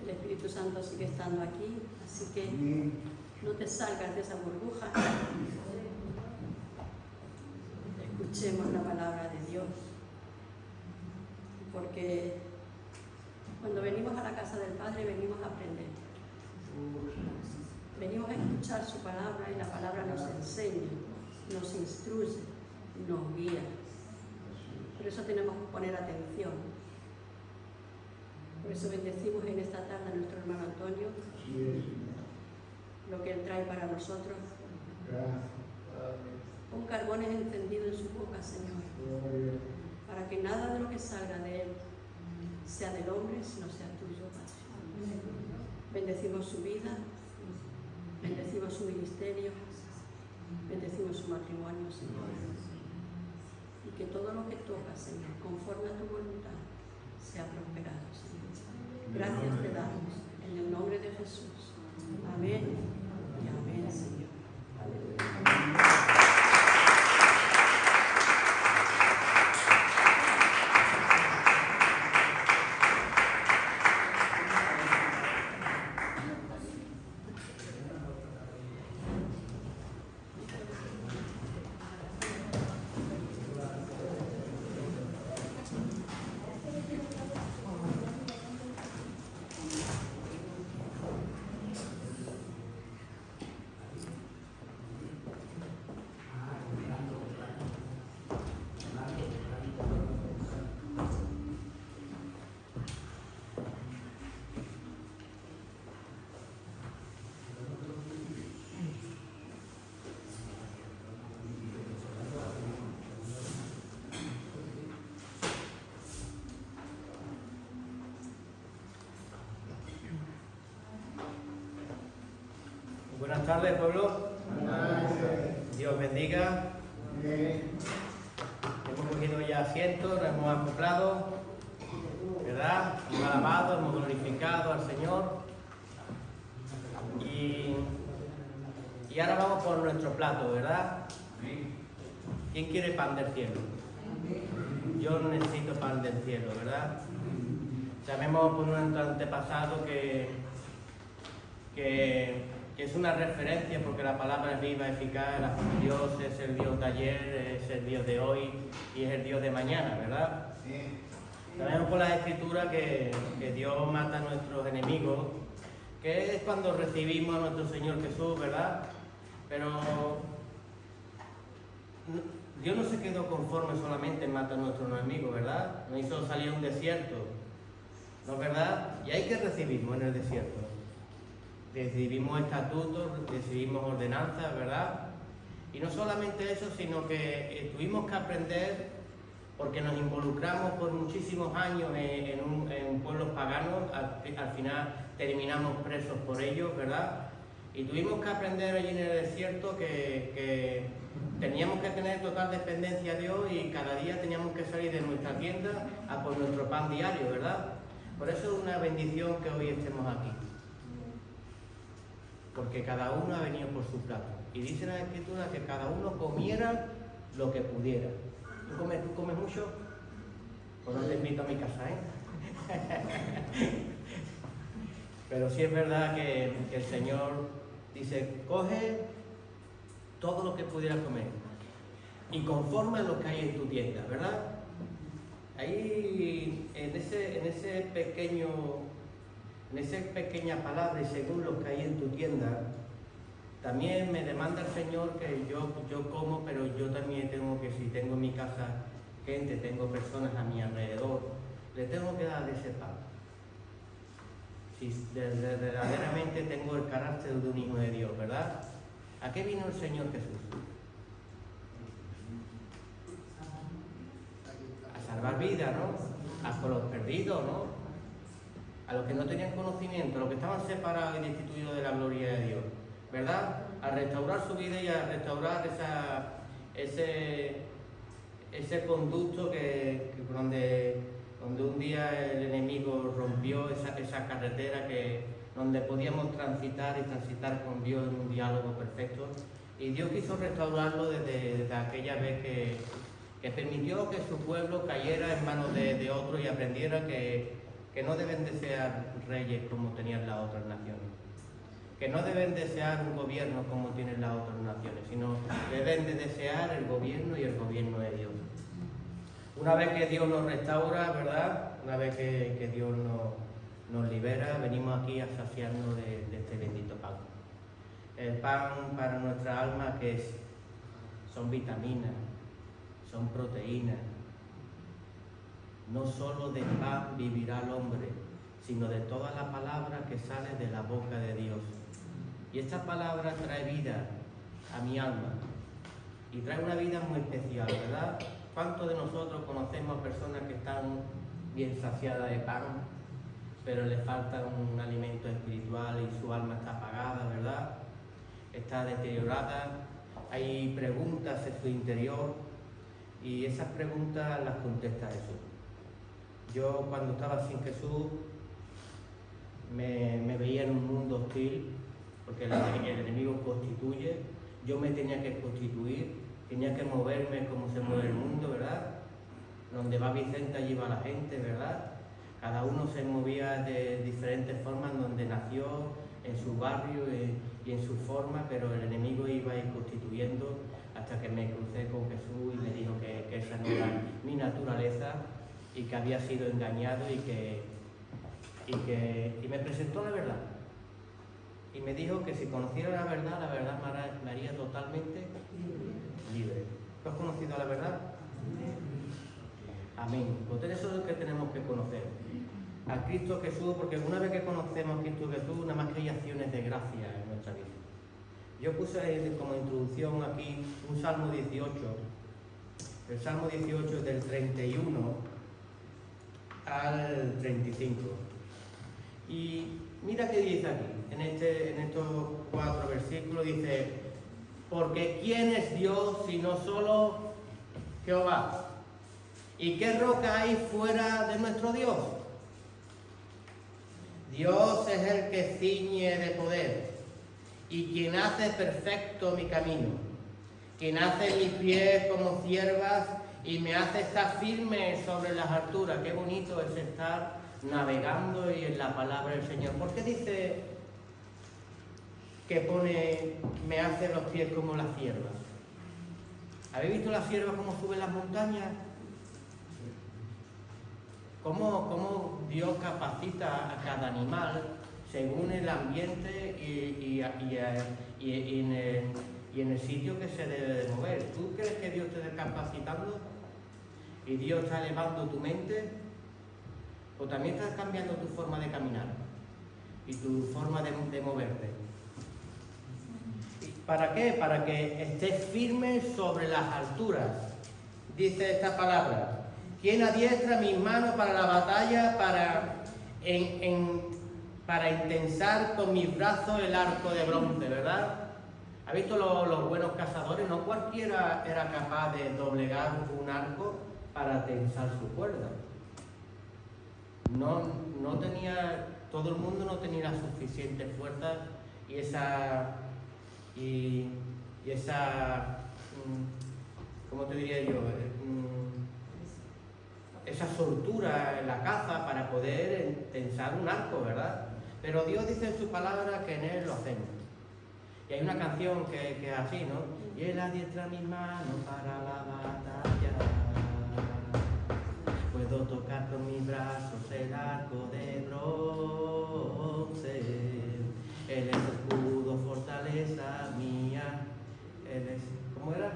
El Espíritu Santo sigue estando aquí, así que no te salgas de esa burbuja. Escuchemos la palabra de Dios, porque cuando venimos a la casa del Padre venimos a aprender. Venimos a escuchar su palabra y la palabra nos enseña, nos instruye, nos guía. Por eso tenemos que poner atención. Por eso bendecimos en esta tarde a nuestro hermano Antonio, lo que él trae para nosotros. Pon carbones encendidos en su boca, Señor, para que nada de lo que salga de él sea del hombre, sino sea tuyo, Padre. Bendecimos su vida, bendecimos su ministerio, bendecimos su matrimonio, Señor. Y que todo lo que toca, Señor, conforme a tu voluntad, sea prosperado, Señor. Gracias te damos, en el nombre de Jesús. Amén y amén, Señor. Aleluya. Buenas tardes, pueblo. Dios bendiga. Hemos cogido ya asientos, nos hemos acoplado, ¿verdad? Hemos alabado, hemos glorificado al Señor. Y ahora vamos por nuestro plato, ¿verdad? ¿Quién quiere pan del cielo? Yo necesito pan del cielo, ¿verdad? Sabemos por nuestro antepasado que es una referencia, porque la palabra es viva, eficaz. Dios es el Dios de ayer, es el Dios de hoy y es el Dios de mañana, ¿verdad? Sí. Sabemos por las Escrituras que Dios mata a nuestros enemigos, que es cuando recibimos a nuestro Señor Jesús, ¿verdad? Pero Dios no se quedó conforme solamente en matar a nuestros enemigos, ¿verdad? Nos hizo salir a un desierto, ¿no es verdad? Y hay que recibirnos en el desierto. Recibimos estatutos, recibimos ordenanzas, ¿verdad? Y no solamente eso, sino que tuvimos que aprender, porque nos involucramos por muchísimos años en pueblos paganos, al final terminamos presos por ellos, ¿verdad? Y tuvimos que aprender allí en el desierto que teníamos que tener total dependencia de Dios y cada día teníamos que salir de nuestra tienda a por nuestro pan diario, ¿verdad? Por eso es una bendición que hoy estemos aquí. Porque cada uno ha venido por su plato. Y dice la Escritura que cada uno comiera lo que pudiera. ¿Tú comes mucho? Pues no te invito a mi casa, ¿eh? Pero sí es verdad que el Señor dice, coge todo lo que pudieras comer y conforma lo que hay en tu tienda, ¿verdad? Ahí, en esa pequeña palabra, y según lo que hay en tu tienda, también me demanda el Señor que yo como, pero yo también tengo que, si tengo en mi casa gente, tengo personas a mi alrededor, le tengo que dar ese pan. Si verdaderamente tengo el carácter de un hijo de Dios, ¿verdad? ¿A qué vino el Señor Jesús? A salvar vidas, ¿no? A los perdidos, ¿no? A los que no tenían conocimiento, a los que estaban separados y destituidos de la gloria de Dios, ¿verdad? A restaurar su vida y a restaurar ese conducto donde un día el enemigo rompió esa carretera donde podíamos transitar con Dios en un diálogo perfecto. Y Dios quiso restaurarlo desde aquella vez que permitió que su pueblo cayera en manos de otro y aprendiera que que no deben desear reyes como tenían las otras naciones, que no deben desear un gobierno como tienen las otras naciones, sino deben de desear el gobierno y el gobierno de Dios. Una vez que Dios nos restaura, ¿verdad? Una vez que Dios nos libera, venimos aquí a saciarnos de este bendito pan. El pan para nuestra alma, que son vitaminas, son proteínas. No solo de pan vivirá el hombre, sino de toda la palabra que sale de la boca de Dios. Y esta palabra trae vida a mi alma, y trae una vida muy especial, ¿verdad? ¿Cuántos de nosotros conocemos personas que están bien saciadas de pan, pero les falta un alimento espiritual y su alma está apagada, ¿verdad? Está deteriorada, hay preguntas en su interior, y esas preguntas las contesta Jesús. Yo, cuando estaba sin Jesús, me veía en un mundo hostil, porque el enemigo constituye. Yo me tenía que constituir, tenía que moverme como se mueve el mundo, ¿verdad? Donde va Vicente, allí va la gente, ¿verdad? Cada uno se movía de diferentes formas, donde nació, en su barrio y en su forma, pero el enemigo iba a ir constituyendo hasta que me crucé con Jesús y me dijo que esa no era mi naturaleza y que había sido engañado y me presentó la verdad. Y me dijo que si conociera la verdad me haría totalmente libre. ¿Tú has conocido la verdad? Amén. Pues eso es lo que tenemos que conocer. A Cristo Jesús, porque una vez que conocemos a Cristo Jesús, nada más que hay acciones de gracia en nuestra vida. Yo puse como introducción aquí un Salmo 18. El Salmo 18 es del 31 al 35. Y mira qué dice aquí, en estos 4 versículos dice: porque ¿quién es Dios sino solo Jehová? ¿Y qué roca hay fuera de nuestro Dios? Dios es el que ciñe de poder y quien hace perfecto mi camino, quien hace mis pies como ciervas y me hace estar firme sobre las alturas. Qué bonito es estar navegando y en la palabra del Señor. ¿Por qué dice que me hace los pies como las ciervas? ¿Habéis visto las ciervas cómo suben las montañas? ¿Cómo Dios capacita a cada animal según el ambiente y en el sitio que se debe de mover? ¿Tú crees que Dios te está capacitando y Dios está elevando tu mente? ¿O también estás cambiando tu forma de caminar y tu forma de moverte? ¿Para qué? Para que estés firme sobre las alturas. Dice esta palabra: quien adiestra mis manos para la batalla, para intensar con mis brazos el arco de bronce, ¿verdad? ¿Ha visto los buenos cazadores? No cualquiera era capaz de doblegar un arco para tensar su cuerda. No tenía, todo el mundo no tenía la suficiente fuerza y esa, ¿cómo te diría yo? Esa soltura en la caza para poder tensar un arco, ¿verdad? Pero Dios dice en su palabra que en Él lo hacemos. Y hay una canción que es así, ¿no? Y Él adiestra mis manos para la batalla. Puedo tocar con mis brazos el arco de bronce. Él es escudo, fortaleza mía. Él es, ¿cómo era?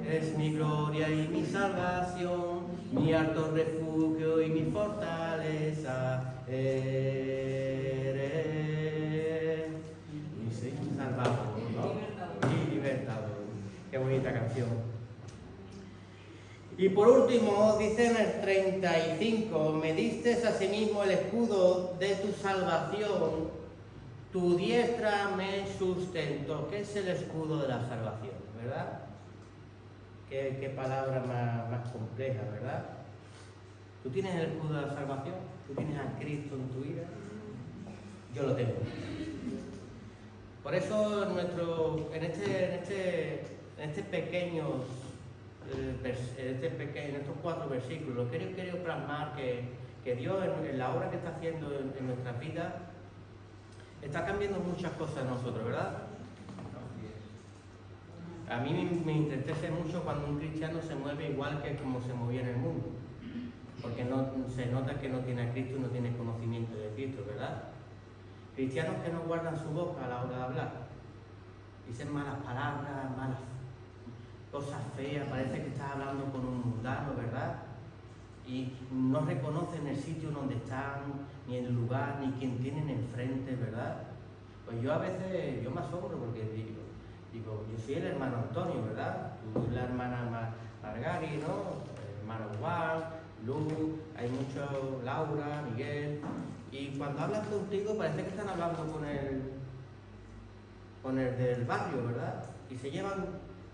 Es mi gloria y mi salvación, mi alto refugio y mi fortaleza. Eres mi salvador, ¿no? Y libertador. Qué bonita canción. Y por último, dice en el 35: me diste asimismo el escudo de tu salvación, tu diestra me sustentó. ¿Qué es el escudo de la salvación, verdad? Qué palabra más compleja, ¿verdad? ¿Tú tienes el escudo de la salvación? ¿Tú tienes a Cristo en tu vida? Yo lo tengo. Por eso en estos 4 versículos, quiero plasmar que que Dios en la obra que está haciendo en nuestras vidas está cambiando muchas cosas en nosotros, ¿verdad? A mí me entristece mucho cuando un cristiano se mueve igual que como se movía en el mundo, porque se nota que no tiene a Cristo y no tiene conocimiento de Cristo, ¿verdad? Cristianos que no guardan su boca a la hora de hablar, dicen malas palabras, malas cosas feas, parece que estás hablando con un mundano, ¿verdad? Y no reconocen el sitio donde están, ni el lugar, ni quien tienen enfrente, ¿verdad? Pues yo a veces, yo me asombro porque digo, yo soy el hermano Antonio, ¿verdad? Tú la hermana Margari, ¿no? El hermano Juan, Luz, hay muchos, Laura, Miguel, y cuando hablan contigo parece que están hablando con el del barrio, ¿verdad? Y se llevan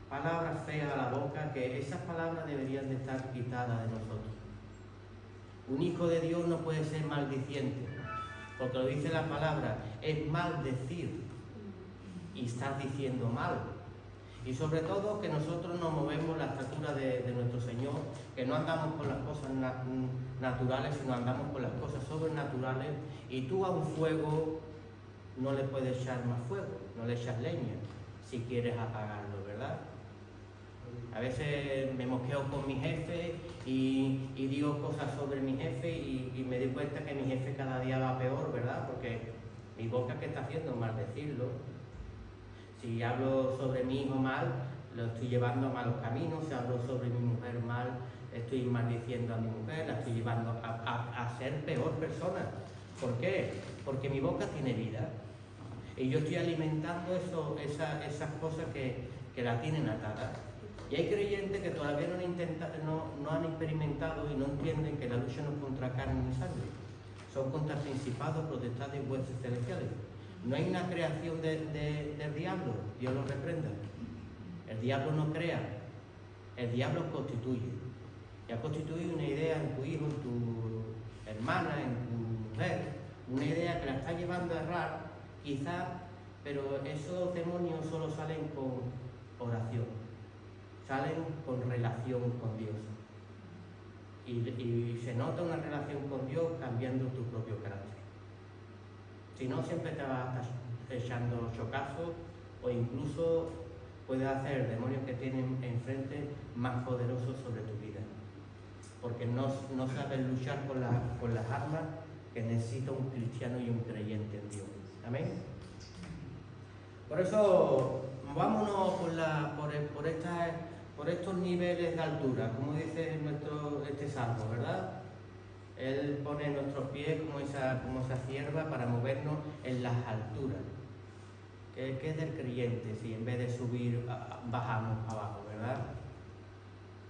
palabras feas a la boca, que esas palabras deberían de estar quitadas de nosotros. Un hijo de Dios no puede ser maldiciente, porque lo dice la palabra, es maldecir y estás diciendo mal. Y sobre todo que nosotros nos movemos la estatura de nuestro Señor, que no andamos con las cosas naturales, sino andamos con las cosas sobrenaturales, y tú a un fuego no le puedes echar más fuego, no le echas leña si quieres apagarlo, ¿verdad? A veces me mosqueo con mi jefe y digo cosas sobre mi jefe y me doy cuenta que mi jefe cada día va peor, ¿verdad? Porque mi boca, ¿qué está haciendo? Maldecirlo. Si hablo sobre mi hijo mal, lo estoy llevando a malos caminos. Si hablo sobre mi mujer mal, estoy maldiciendo a mi mujer, la estoy llevando a ser peor persona. ¿Por qué? Porque mi boca tiene vida. Y yo estoy alimentando esas cosas que la tienen atada. Y hay creyentes que todavía no han experimentado y no entienden que la lucha no es contra carne ni sangre, son contra principados, potestades y huestes celestiales. No hay una creación del diablo, Dios lo reprenda. El diablo no crea, el diablo constituye. Y ha constituido una idea en tu hijo, en tu hermana, en tu mujer, una idea que la está llevando a errar, quizás, pero esos demonios solo salen con oración, salen con relación con Dios. Y se nota una relación con Dios cambiando tu propio carácter. Si no, siempre te vas a estar echando chocazos, o incluso puedes hacer demonios que tienen enfrente más poderosos sobre tu vida, porque no sabes luchar con las armas que necesita un cristiano y un creyente en Dios. Amén. Por eso vámonos por estos niveles de altura, como dice este salmo, ¿verdad? Él pone nuestros pies como esa cierva para movernos en las alturas. ¿Qué es del creyente si en vez de subir bajamos abajo, verdad?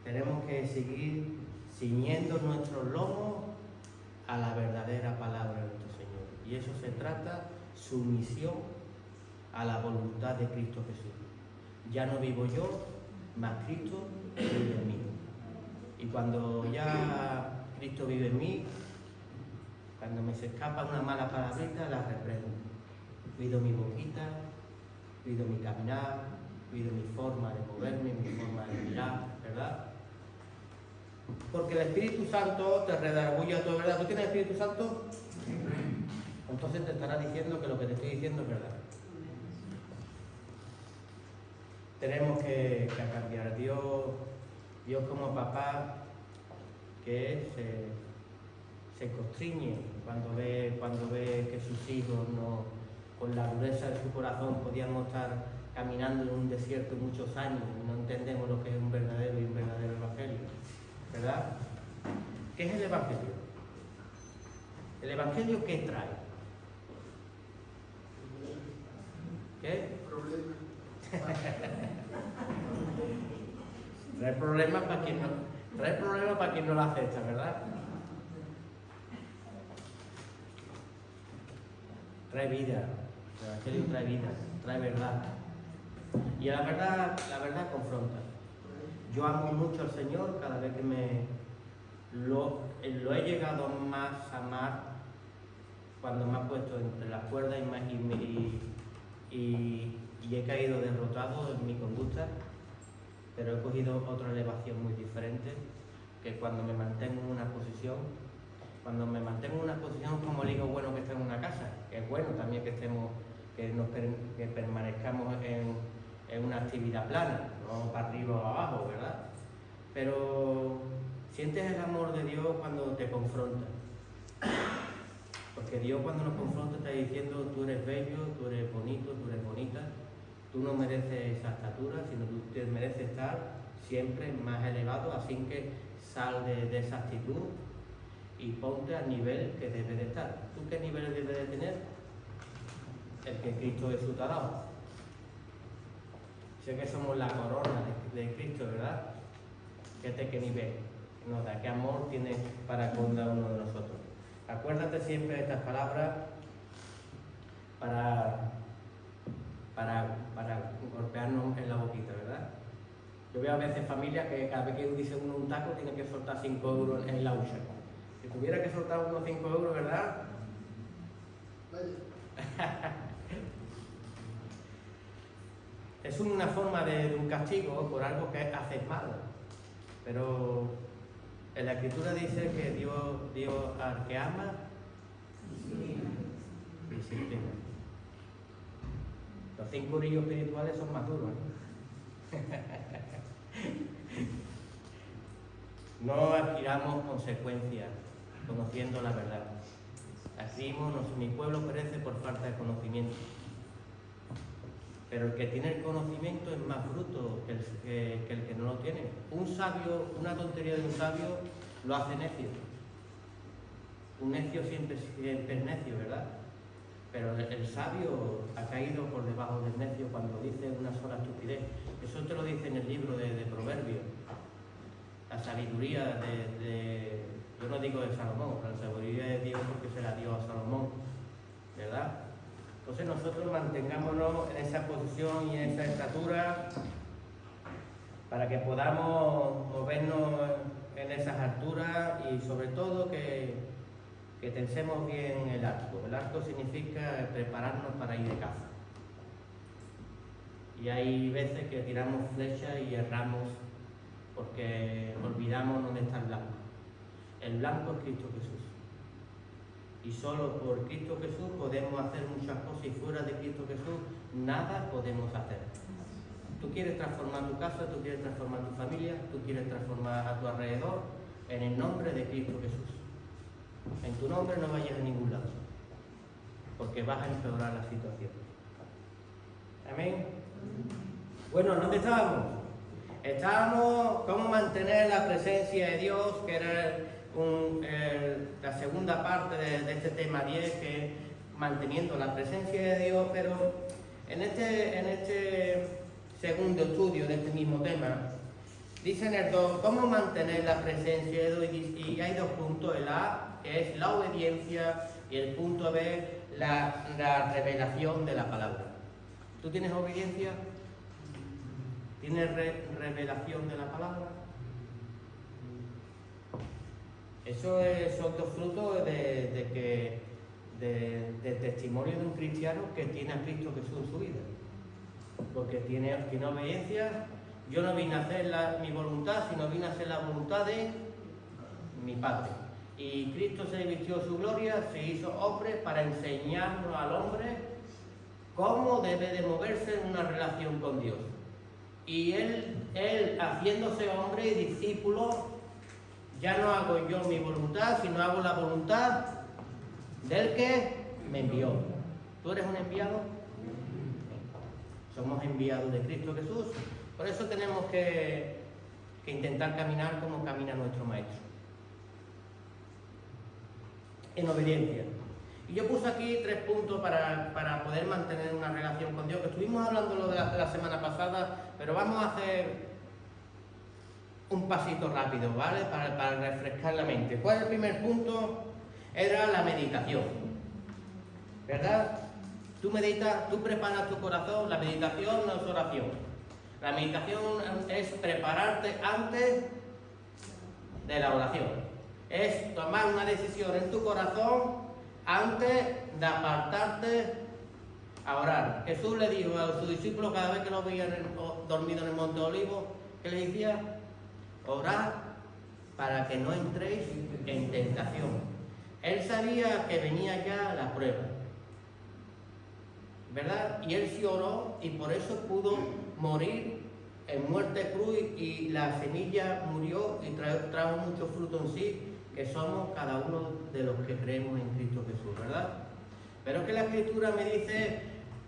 Tenemos que seguir ciñendo nuestros lomos a la verdadera palabra de nuestro Señor. Y eso se trata, sumisión a la voluntad de Cristo Jesús. Ya no vivo yo, mas Cristo vive en mí. Y cuando ya Cristo vive en mí, cuando me se escapa una mala palabrita, la reprendo. Cuido mi boquita, cuido mi caminar, cuido mi forma de moverme, mi forma de mirar, ¿verdad? Porque el Espíritu Santo te redarguye todo, ¿verdad? ¿Tú tienes el Espíritu Santo? Entonces te estará diciendo que lo que te estoy diciendo es verdad. Tenemos que cambiar. Dios como papá, que se constriñe cuando ve que sus hijos no, con la dureza de su corazón, podíamos estar caminando en un desierto muchos años y no entendemos lo que es un verdadero evangelio, ¿verdad? ¿Qué es el evangelio? ¿El evangelio qué trae? ¿Qué? Trae problemas para quien no lo acepta, ¿verdad? Trae vida, el evangelio trae vida, trae verdad. Y la verdad confronta. Yo amo mucho al Señor, cada vez que lo he llegado más a amar cuando me ha puesto entre las cuerdas y he caído derrotado en mi conducta, pero he cogido otra elevación muy diferente, que cuando me mantengo en una posición, Cuando me mantengo en una posición, como digo, bueno que estemos en una casa, que es bueno también que estemos, que permanezcamos en una actividad plana, no para arriba o abajo, ¿verdad? Pero sientes el amor de Dios cuando te confronta. Porque Dios cuando nos confronta está diciendo, tú eres bello, tú eres bonito, tú eres bonita, tú no mereces esa estatura, sino tú te mereces estar siempre más elevado, así que sal de esa actitud y ponte al nivel que debe de estar. ¿Tú qué nivel debes de tener? El que Cristo Jesús te ha dado. Sé que somos la corona de Cristo, ¿verdad? Fíjate qué nivel nos da, qué amor tiene para con cada uno de nosotros. Acuérdate siempre de estas palabras para golpearnos en la boquita, ¿verdad? Yo veo a veces familias que cada vez que dice uno un taco tiene que soltar 5 euros en la hucha. Si tuviera que soltar unos 5 euros, ¿verdad? Es una forma de un castigo por algo que haces mal. Pero en la Escritura dice que Dios al que ama, disciplina. Los 5 orillos espirituales son más duros, No adquiramos consecuencias conociendo la verdad. Así mi pueblo perece por falta de conocimiento. Pero el que tiene el conocimiento es más bruto que el que no lo tiene. Un sabio, una tontería de un sabio lo hace necio. Un necio siempre es necio, ¿verdad? Pero el sabio ha caído por debajo del necio cuando dice una sola estupidez. Eso te lo dice en el libro de Proverbios. La sabiduría yo no digo de Salomón, pero la sabiduría de Dios porque se la dio a Salomón, ¿verdad? Entonces nosotros mantengámonos en esa posición y en esa estatura para que podamos movernos en esas alturas y sobre todo que tensemos bien el arco. El arco significa prepararnos para ir de caza. Y hay veces que tiramos flechas y erramos porque olvidamos dónde está el blanco. El blanco es Cristo Jesús. Y solo por Cristo Jesús podemos hacer muchas cosas y fuera de Cristo Jesús nada podemos hacer. Tú quieres transformar tu casa, tú quieres transformar tu familia, tú quieres transformar a tu alrededor en el nombre de Cristo Jesús. En tu nombre no vayas a ningún lado, porque vas a empeorar la situación. Amén. Bueno, ¿dónde estábamos? Estábamos cómo mantener la presencia de Dios, que era la segunda parte de este tema 10, que es manteniendo la presencia de Dios, pero en este segundo estudio de este mismo tema, dice en el 2, cómo mantener la presencia de Dios, y hay 2 puntos, el A, que es la obediencia, y el punto B, la revelación de la palabra. ¿Tú tienes obediencia? ¿Tienes revelación de la palabra? Eso son 2 frutos del testimonio de un cristiano que tiene a Cristo Jesús en su vida. Porque tiene obediencia. Yo no vine a hacer mi voluntad, sino vine a hacer la voluntad de mi Padre. Y Cristo se vistió su gloria, se hizo hombre para enseñarnos al hombre cómo debe de moverse en una relación con Dios. Y él haciéndose hombre y discípulo, ya no hago yo mi voluntad, sino hago la voluntad del que me envió. ¿Tú eres un enviado? Somos enviados de Cristo Jesús. Por eso tenemos que intentar caminar como camina nuestro Maestro. En obediencia. Y yo puse aquí 3 puntos para poder mantener una relación con Dios, que estuvimos hablando de la semana pasada, pero vamos a hacer un pasito rápido, ¿vale? Para refrescar la mente. ¿Cuál es el primer punto? Era la meditación, ¿verdad? Tú meditas, tú preparas tu corazón. La meditación no es oración. La meditación es prepararte antes de la oración. Es tomar una decisión en tu corazón antes de apartarte a orar. Jesús le dijo a sus discípulos cada vez que los veían dormidos en el Monte Olivo, ¿qué le decía? Orad para que no entréis en tentación. Él sabía que venía ya la prueba, ¿verdad? Y él sí oró y por eso pudo morir en muerte cruz y la semilla murió y trajo mucho fruto en sí, que somos cada uno de los que creemos en Cristo Jesús, ¿verdad? Pero es que la Escritura me dice,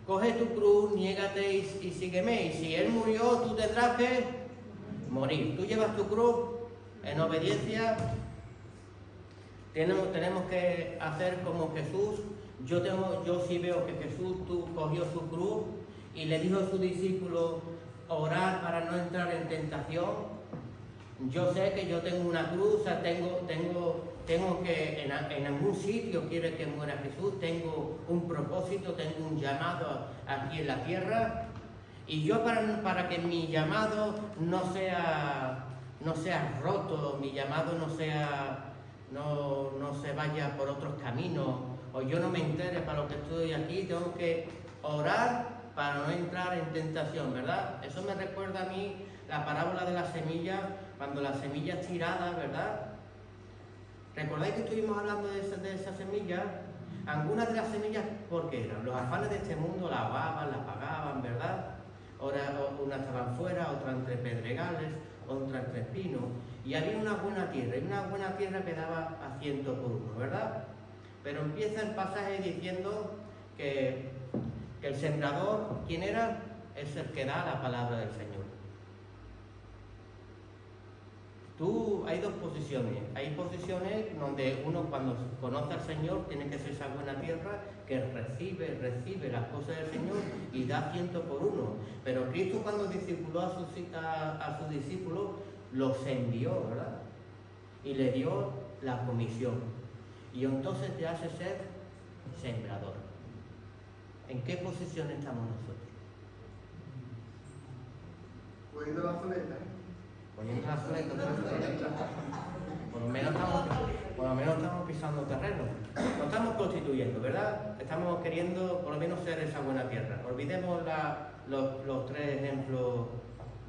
coge tu cruz, niégate y sígueme. Y si Él murió, tú tendrás que morir. Tú llevas tu cruz en obediencia. Tenemos que hacer como Jesús. Yo sí veo que Jesús cogió su cruz y le dijo a sus discípulos orar para no entrar en tentación. Yo sé que yo tengo una cruz, o sea, tengo que en algún sitio quiere que muera Jesús, tengo un propósito, tengo un llamado aquí en la tierra, y yo para que mi llamado no sea roto, mi llamado no se vaya por otros caminos, o yo no me entere para lo que estoy aquí, tengo que orar para no entrar en tentación, ¿verdad? Eso me recuerda a mí la parábola de la semilla, cuando la semilla es tirada, ¿verdad? ¿Recordáis que estuvimos hablando de esa semilla? Algunas de las semillas, ¿por qué eran? Los afanes de este mundo la ahogaban, la apagaban, ¿verdad? Unas estaban fuera, otras entre pedregales, otras entre espinos. Y había una buena tierra, y una buena tierra que daba a 100 por 1, ¿verdad? Pero empieza el pasaje diciendo que el sembrador, ¿quién era? Es el que da la palabra del Señor. Hay dos posiciones. Hay posiciones donde uno cuando conoce al Señor tiene que ser esa buena tierra que recibe las cosas del Señor y da 100 por 1. Pero Cristo cuando discipuló a sus discípulos los envió, ¿verdad? Y le dio la comisión. Y entonces te hace ser sembrador. ¿En qué posición estamos nosotros? Poniendo la soleta. Poniendo la soleta, por lo menos estamos pisando terreno. Nos estamos constituyendo, ¿verdad? Estamos queriendo por lo menos ser esa buena tierra. Olvidemos los tres ejemplos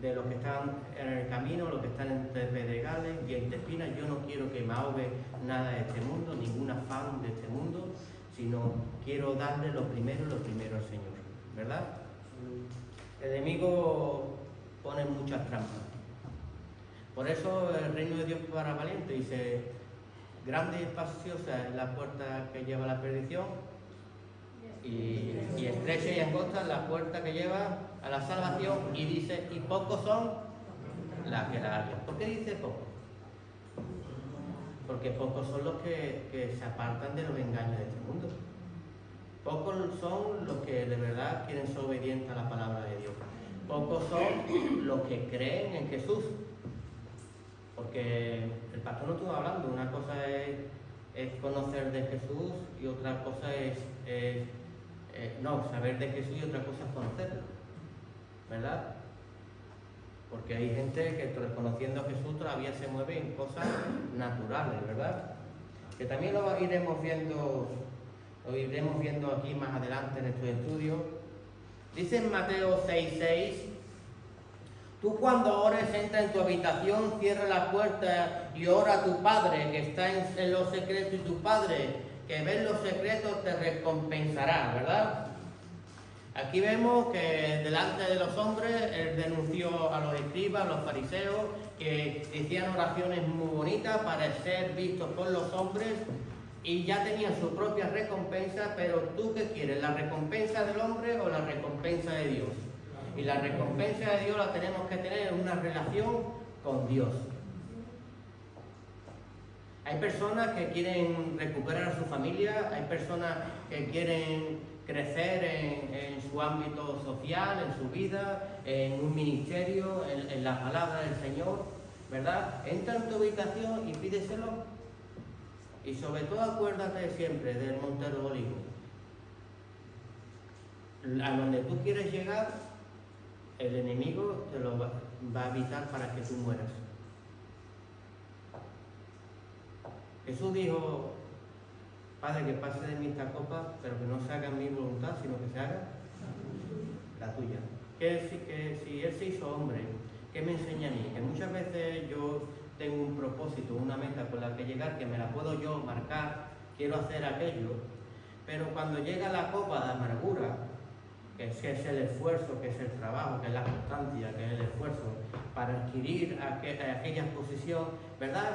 de los que están en el camino, los que están entre pedregales y entre espinas. Yo no quiero que me ahogue nada de este mundo, ningún afán de este mundo, sino quiero darle lo primero al Señor, ¿verdad? El enemigo pone muchas trampas. Por eso el reino de Dios para valiente, dice, grande y espaciosa es la puerta que lleva a la perdición y estrecha y angosta es la puerta que lleva a la salvación, y dice, y pocos son las que la hallan. ¿Por qué dice poco? Porque pocos son los que se apartan de los engaños de este mundo. Pocos son los que de verdad quieren ser obedientes a la palabra de Dios. Pocos son los que creen en Jesús. Porque el pastor no estuvo hablando, una cosa es conocer de Jesús y otra cosa es saber de Jesús y otra cosa es conocerlo, ¿verdad? Porque hay gente que conociendo a Jesús todavía se mueve en cosas naturales, ¿verdad? Que también lo iremos viendo aquí más adelante en estos estudios. Dice en Mateo 6:6, tú cuando ores entra en tu habitación, cierra la puerta y ora a tu Padre que está en los secretos, y tu Padre que ve en los secretos te recompensará, ¿verdad? Aquí vemos que delante de los hombres él denunció a los escribas, a los fariseos, que decían oraciones muy bonitas para ser vistos por los hombres y ya tenían su propia recompensa. Pero ¿tú qué quieres? ¿La recompensa del hombre o la recompensa de Dios? Y la recompensa de Dios la tenemos que tener en una relación con Dios. Hay personas que quieren recuperar a su familia, hay personas que quieren crecer en su ámbito social, en su vida, en un ministerio, en la palabra del Señor, ¿verdad? Entra en tu ubicación y pídeselo. Y sobre todo acuérdate siempre del Monte de los Olivos. A donde tú quieres llegar, el enemigo te lo va a evitar para que tú mueras. Jesús dijo, Padre, que pase de mí esta copa, pero que no se haga mi voluntad, sino que se haga la tuya. Que si Él se hizo hombre, ¿qué me enseña a mí? Que muchas veces yo tengo un propósito, una meta con la que llegar, que me la puedo yo marcar, quiero hacer aquello, pero cuando llega la copa de amargura, que es el esfuerzo, que es el trabajo, que es la constancia, que es el esfuerzo para adquirir aquella posición, ¿verdad?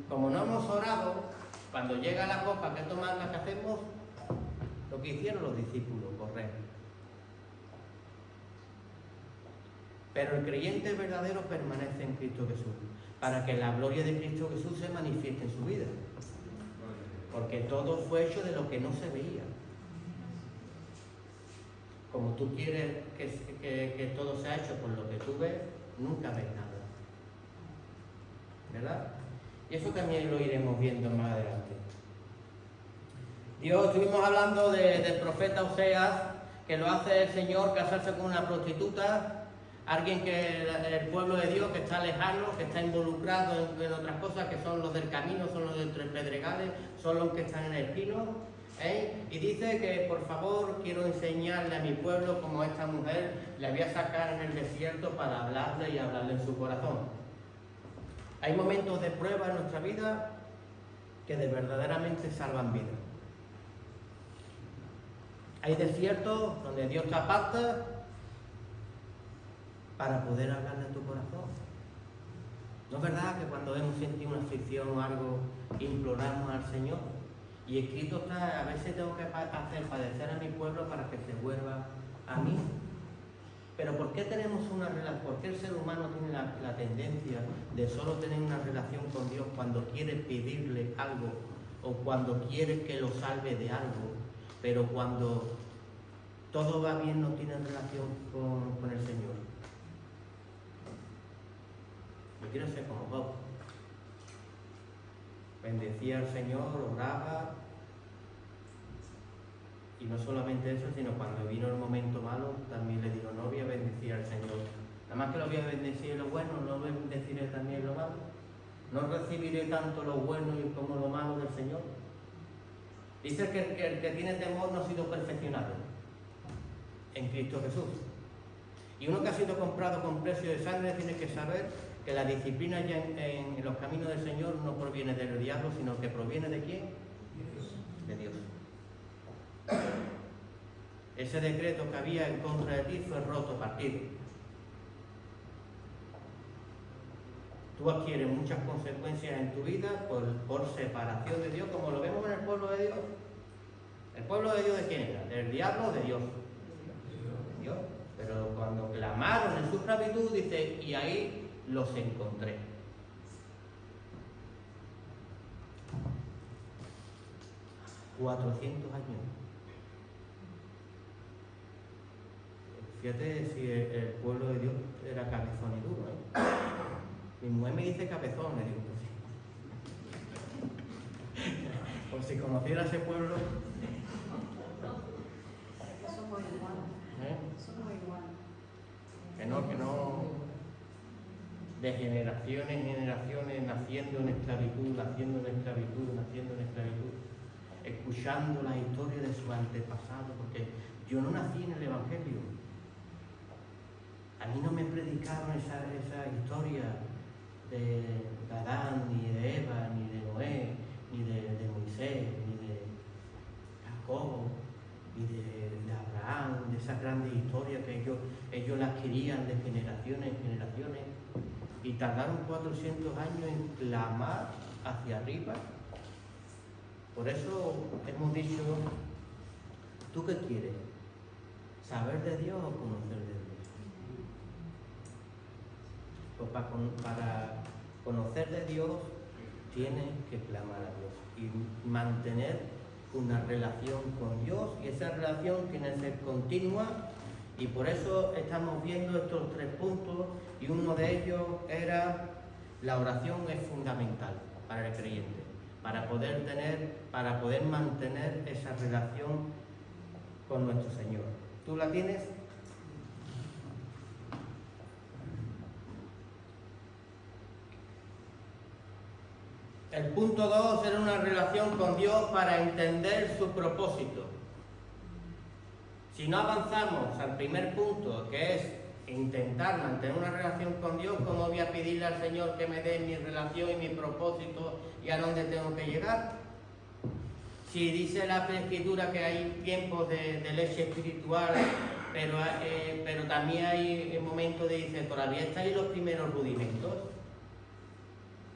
Como no hemos orado, cuando llega la copa que tomarla, ¿qué hacemos? Lo que hicieron los discípulos, correr. Pero el creyente verdadero permanece en Cristo Jesús, para que la gloria de Cristo Jesús se manifieste en su vida. Porque todo fue hecho de lo que no se veía. Como tú quieres que todo sea hecho por lo que tú ves, nunca ves nada. ¿Verdad? Y eso también lo iremos viendo más adelante. Dios, estuvimos hablando del profeta Oseas, que lo hace el Señor casarse con una prostituta, alguien que el pueblo de Dios que está lejano, que está involucrado en otras cosas, que son los del camino, son los de entre pedregales, son los que están en el pino. Y dice que por favor quiero enseñarle a mi pueblo cómo esta mujer le voy a sacar en el desierto para hablarle y hablarle en su corazón. Hay momentos de prueba en nuestra vida que verdaderamente salvan vida. Hay desiertos donde Dios te aparta para poder hablarle a tu corazón. ¿No es verdad que cuando hemos sentido una aflicción o algo, imploramos al Señor? Y escrito está, a veces tengo que hacer padecer a mi pueblo para que se vuelva a mí. Pero ¿por qué tenemos una relación? ¿Por qué el ser humano tiene la tendencia de solo tener una relación con Dios cuando quiere pedirle algo o cuando quiere que lo salve de algo, pero cuando todo va bien no tiene relación con el Señor? Yo quiero ser como Bob. Bendecía al Señor, oraba, y no solamente eso, sino cuando vino el momento malo, también le digo, no voy a bendecir al Señor. Nada más que lo voy a bendecir lo bueno, no bendeciré también lo malo. No recibiré tanto lo bueno como lo malo del Señor. Dice que el que tiene temor no ha sido perfeccionado en Cristo Jesús. Y uno que ha sido comprado con precio de sangre tiene que saber que la disciplina ya en los caminos del Señor no proviene del diablo, sino que proviene ¿de quién? De Dios. Ese decreto que había en contra de ti fue roto, partido. Tú adquieres muchas consecuencias en tu vida por separación de Dios, como lo vemos en el pueblo de Dios. ¿El pueblo de Dios de quién era? ¿Del diablo o de Dios? Dios. Pero cuando clamaron en su esclavitud, dice, y ahí los encontré. $400 años. Fíjate si el pueblo de Dios era cabezón y duro, Mi mujer me dice cabezón, le digo, pues sí. Por si conociera ese pueblo. Somos iguales. Somos iguales. Que no. De generaciones en generaciones, naciendo en esclavitud, naciendo en esclavitud, naciendo en esclavitud, escuchando la historia de su antepasado, porque yo no nací en el Evangelio. A mí no me predicaron esa historia de Adán, ni de Eva, ni de Noé, ni de Moisés, ni de Jacob, ni de Abraham, de esas grandes historias que ellos las querían de generaciones en generaciones. Y tardaron 400 años en clamar hacia arriba. Por eso hemos dicho, ¿tú qué quieres? ¿Saber de Dios o conocer de Dios? Pues para conocer de Dios tienes que clamar a Dios y mantener una relación con Dios, y esa relación tiene que ser continua. Y por eso estamos viendo estos 3 puntos, y uno de ellos era la oración es fundamental para el creyente, para poder mantener esa relación con nuestro Señor. ¿Tú la tienes? El punto 2 era una relación con Dios para entender su propósito. Si no avanzamos al primer punto, que es intentar mantener una relación con Dios, ¿cómo voy a pedirle al Señor que me dé mi relación y mi propósito y a dónde tengo que llegar? Si dice la Escritura que hay tiempos de leche espiritual, pero también hay momentos de dice, todavía estáis los primeros rudimentos.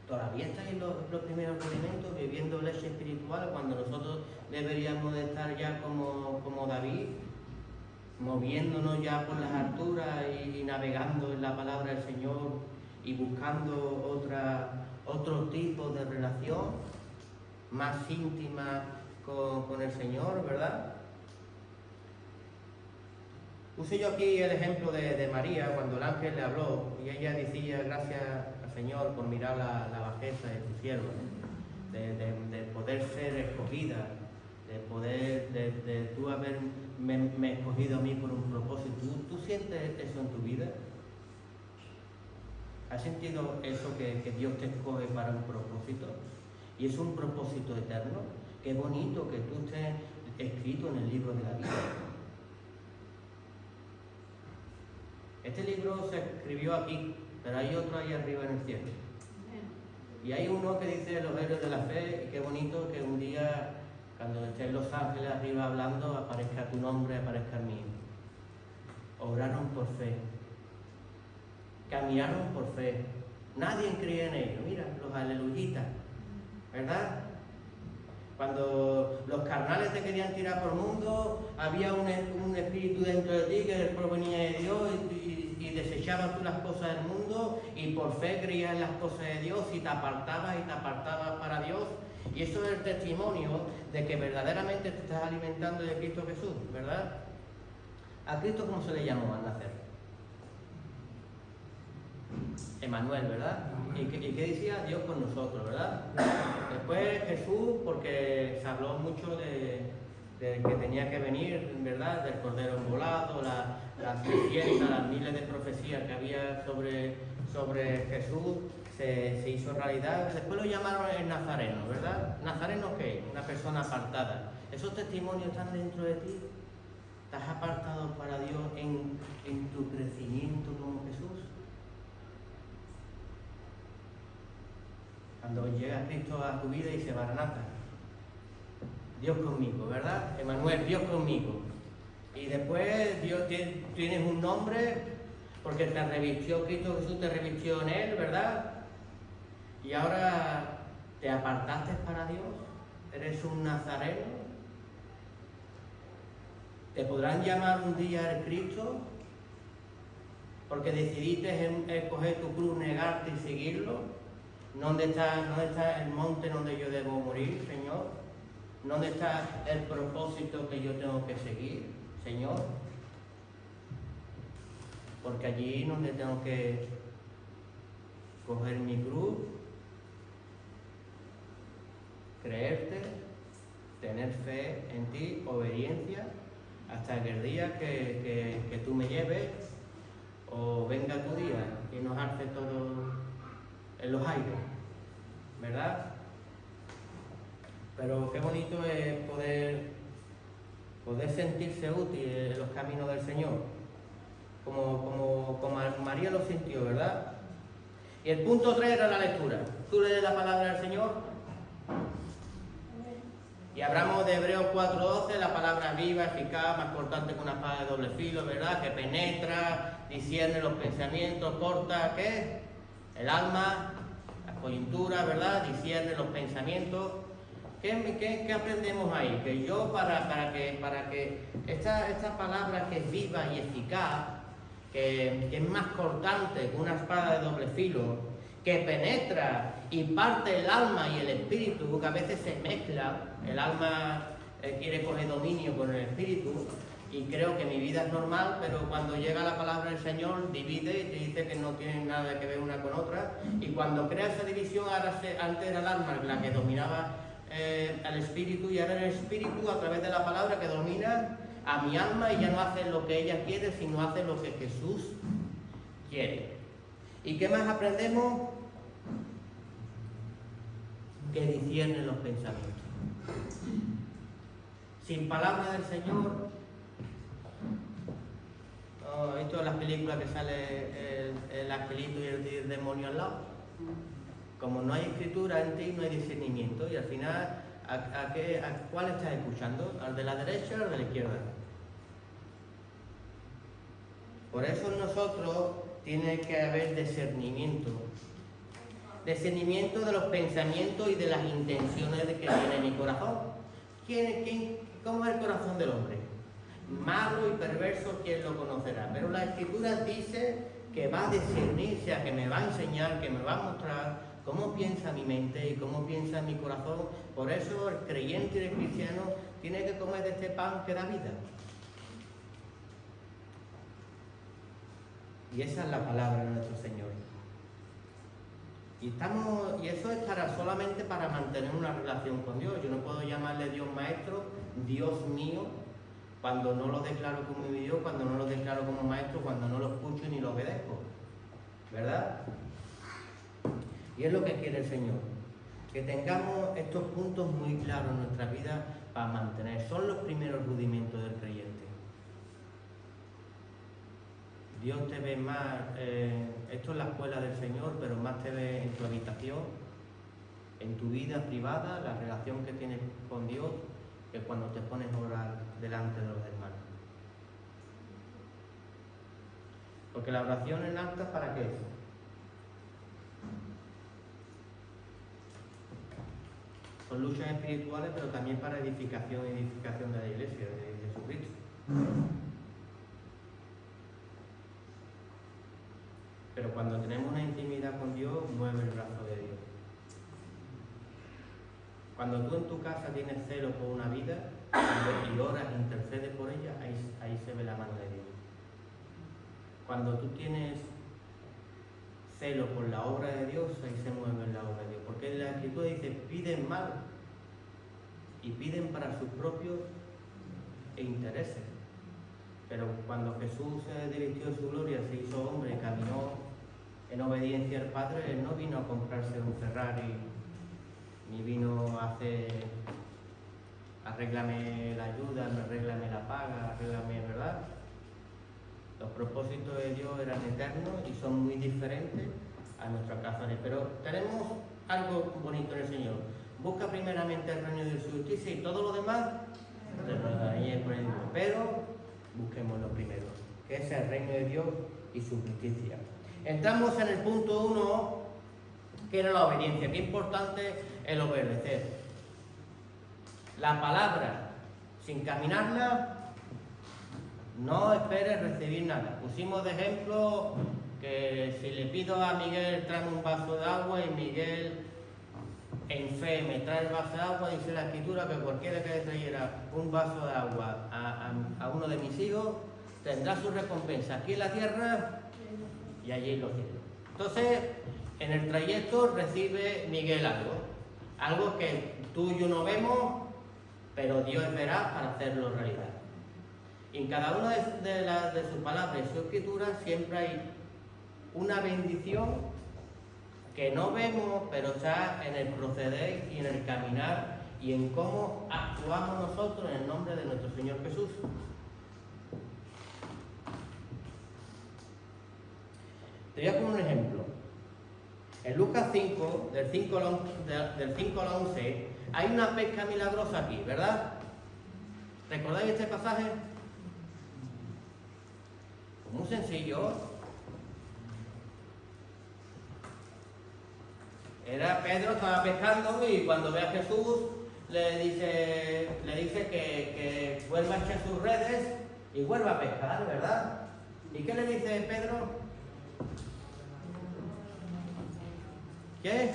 Todavía estáis los primeros rudimentos viviendo leche espiritual cuando nosotros deberíamos de estar ya como David, moviéndonos ya por las alturas y navegando en la palabra del Señor y buscando otro tipo de relación más íntima con el Señor, ¿verdad? Puse yo aquí el ejemplo de María cuando el ángel le habló y ella decía gracias al Señor por mirar la bajeza de tu siervo, ¿no? de poder ser escogida, de tú haberme escogido a mí por un propósito. ¿Tú sientes eso en tu vida? ¿Has sentido eso que Dios te escoge para un propósito? Y es un propósito eterno. Qué bonito que tú estés escrito en el libro de la vida. Este libro se escribió aquí, pero hay otro ahí arriba en el cielo. Y hay uno que dice los héroes de la fe, y qué bonito que un día, cuando estén los ángeles arriba hablando, aparezca tu nombre, aparezca el mío. Obraron por fe, caminaron por fe, nadie creía en ellos. Mira, los aleluyitas, ¿verdad? Cuando los carnales te querían tirar por el mundo, había un espíritu dentro de ti que provenía de Dios y desechabas tú las cosas del mundo y por fe creías en las cosas de Dios y te apartabas para Dios. Y eso es el testimonio de que verdaderamente te estás alimentando de Cristo Jesús, ¿verdad? ¿A Cristo cómo se le llamó al nacer? Emanuel, ¿verdad? ¿Y qué decía? Dios con nosotros, ¿verdad? Después Jesús, porque se habló mucho de que tenía que venir, ¿verdad? Del Cordero Envolado, las 300, las miles de profecías que había sobre Jesús, se hizo realidad. Después lo llamaron el Nazareno, ¿verdad? ¿Nazareno qué? Una persona apartada. ¿Esos testimonios están dentro de ti? ¿Estás apartado para Dios en tu crecimiento como Jesús? Cuando llega Cristo a tu vida y dice, Maranata, Dios conmigo, ¿verdad? Emanuel, Dios conmigo. Y después Dios tienes un nombre porque te revistió, Cristo Jesús te revistió en él, ¿verdad? Y ahora te apartaste para Dios, eres un nazareno. Te podrán llamar un día el Cristo porque decidiste coger tu cruz, negarte y seguirlo. ¿Dónde está el monte donde yo debo morir, Señor? ¿Dónde está el propósito que yo tengo que seguir, Señor? Porque allí es donde tengo que coger mi cruz, creerte, tener fe en ti, obediencia, hasta que el día que tú me lleves o venga tu día y nos alce todo en los aires, ¿verdad? Pero qué bonito es poder sentirse útil en los caminos del Señor, como María lo sintió, ¿verdad? Y el punto 3 era la lectura. Tú lees la palabra del Señor y hablamos de Hebreos 4:12, la palabra viva, eficaz, más cortante que una espada de doble filo, ¿verdad? Que penetra, discierne los pensamientos, corta, ¿qué? El alma, las coyunturas, ¿verdad? Discierne los pensamientos. ¿Qué aprendemos ahí? Que yo para que esta palabra que es viva y eficaz, que es más cortante que una espada de doble filo, que penetra y parte el alma y el espíritu, porque a veces se mezcla, el alma quiere coger dominio con el espíritu, y creo que mi vida es normal, pero cuando llega la palabra del Señor divide y te dice que no tienen nada que ver una con otra, y cuando crea esa división, antes era el alma la que dominaba al espíritu, y ahora el espíritu a través de la palabra que domina a mi alma y ya no hace lo que ella quiere, sino hace lo que Jesús quiere. ¿Y qué más aprendemos? Que disciernen los pensamientos. Sin palabra del Señor ¿No has visto las películas que sale el angelito y el demonio al lado? Como no hay escritura en ti, no hay discernimiento. Y al final, ¿a cuál estás escuchando? ¿Al de la derecha o al de la izquierda? Por eso en nosotros tiene que haber discernimiento. Discernimiento de los pensamientos y de las intenciones que tiene mi corazón. ¿Cómo es el corazón del hombre? Malo y perverso, ¿quién lo conocerá? Pero la Escritura dice que va a discernir, o sea, que me va a enseñar, que me va a mostrar cómo piensa mi mente y cómo piensa mi corazón. Por eso el creyente y el cristiano tiene que comer de este pan que da vida. Y esa es la palabra de nuestro Señor. Y eso es solamente para mantener una relación con Dios. Yo no puedo llamarle Dios maestro, Dios mío, cuando no lo declaro como mi Dios, cuando no lo declaro como maestro, cuando no lo escucho ni lo obedezco. ¿Verdad? Y es lo que quiere el Señor. Que tengamos estos puntos muy claros en nuestra vida para mantener. Son los primeros rudimentos del creyente. Dios te ve más, esto es la escuela del Señor, pero más te ve en tu habitación, en tu vida privada, la relación que tienes con Dios, que cuando te pones a orar delante de los hermanos. Porque la oración en alta, ¿para qué es? Son luchas espirituales, pero también para edificación de la iglesia de Jesucristo. Pero cuando tenemos una intimidad con Dios, mueve el brazo de Dios. Cuando tú en tu casa tienes celo por una vida y oras, intercedes por ella, ahí se ve la mano de Dios. Cuando tú tienes celo por la obra de Dios, ahí se mueve la obra de Dios. Porque en la Escritura dice, piden mal y piden para sus propios intereses. Pero cuando Jesús se dirigió a su gloria, se hizo hombre y caminó en obediencia al Padre, Él no vino a comprarse un Ferrari, ni vino a hacer, arréglame la ayuda, arréglame la paga, arréglame, ¿verdad? Los propósitos de Dios eran eternos y son muy diferentes a nuestras razones. Pero tenemos algo bonito en el Señor. Busca primeramente el reino de su justicia y todo lo demás, pero busquemos lo primero, que es el reino de Dios y su justicia. Entramos en el punto 1, que era la obediencia. Qué importante el obedecer. La palabra, sin caminarla, no esperes recibir nada. Pusimos de ejemplo que si le pido a Miguel tráeme un vaso de agua y Miguel en fe me trae el vaso de agua, dice la Escritura que cualquiera que le trajera un vaso de agua a uno de mis hijos tendrá su recompensa aquí en la tierra y allí en los cielos. Entonces, en el trayecto recibe Miguel algo que tú y yo no vemos, pero Dios verá para hacerlo realidad. Y en cada una de sus palabras y su escritura siempre hay una bendición que no vemos, pero está en el proceder y en el caminar y en cómo actuamos nosotros en el nombre de nuestro Señor Jesús. Te voy a poner un ejemplo. En Lucas 5, del 5 al 11, hay una pesca milagrosa aquí, ¿verdad? ¿Recordáis este pasaje? Pues muy sencillo. Pedro estaba pescando y cuando ve a Jesús le dice que vuelva a echar sus redes y vuelva a pescar, ¿verdad? ¿Y qué le dice Pedro? ¿Qué?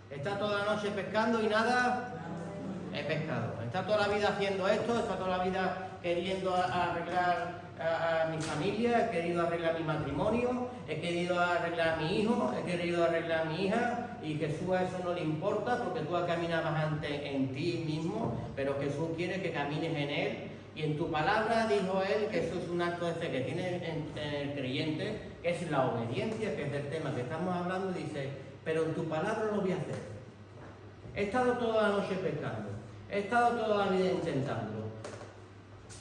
¿Está toda la noche pescando y nada? He pescado. ¿Está toda la vida haciendo esto? ¿Está toda la vida queriendo arreglar a mi familia? ¿He querido arreglar mi matrimonio? ¿He querido arreglar a mi hijo? ¿He querido arreglar a mi hija? Y Jesús a eso no le importa porque tú caminabas antes en ti mismo, pero Jesús quiere que camines en Él. Y en tu palabra dijo Él que eso es un acto de fe que tiene en el creyente, que es la obediencia, que es el tema que estamos hablando, y dice, pero en tu palabra lo voy a hacer. He estado toda la noche pescando, he estado toda la vida intentando.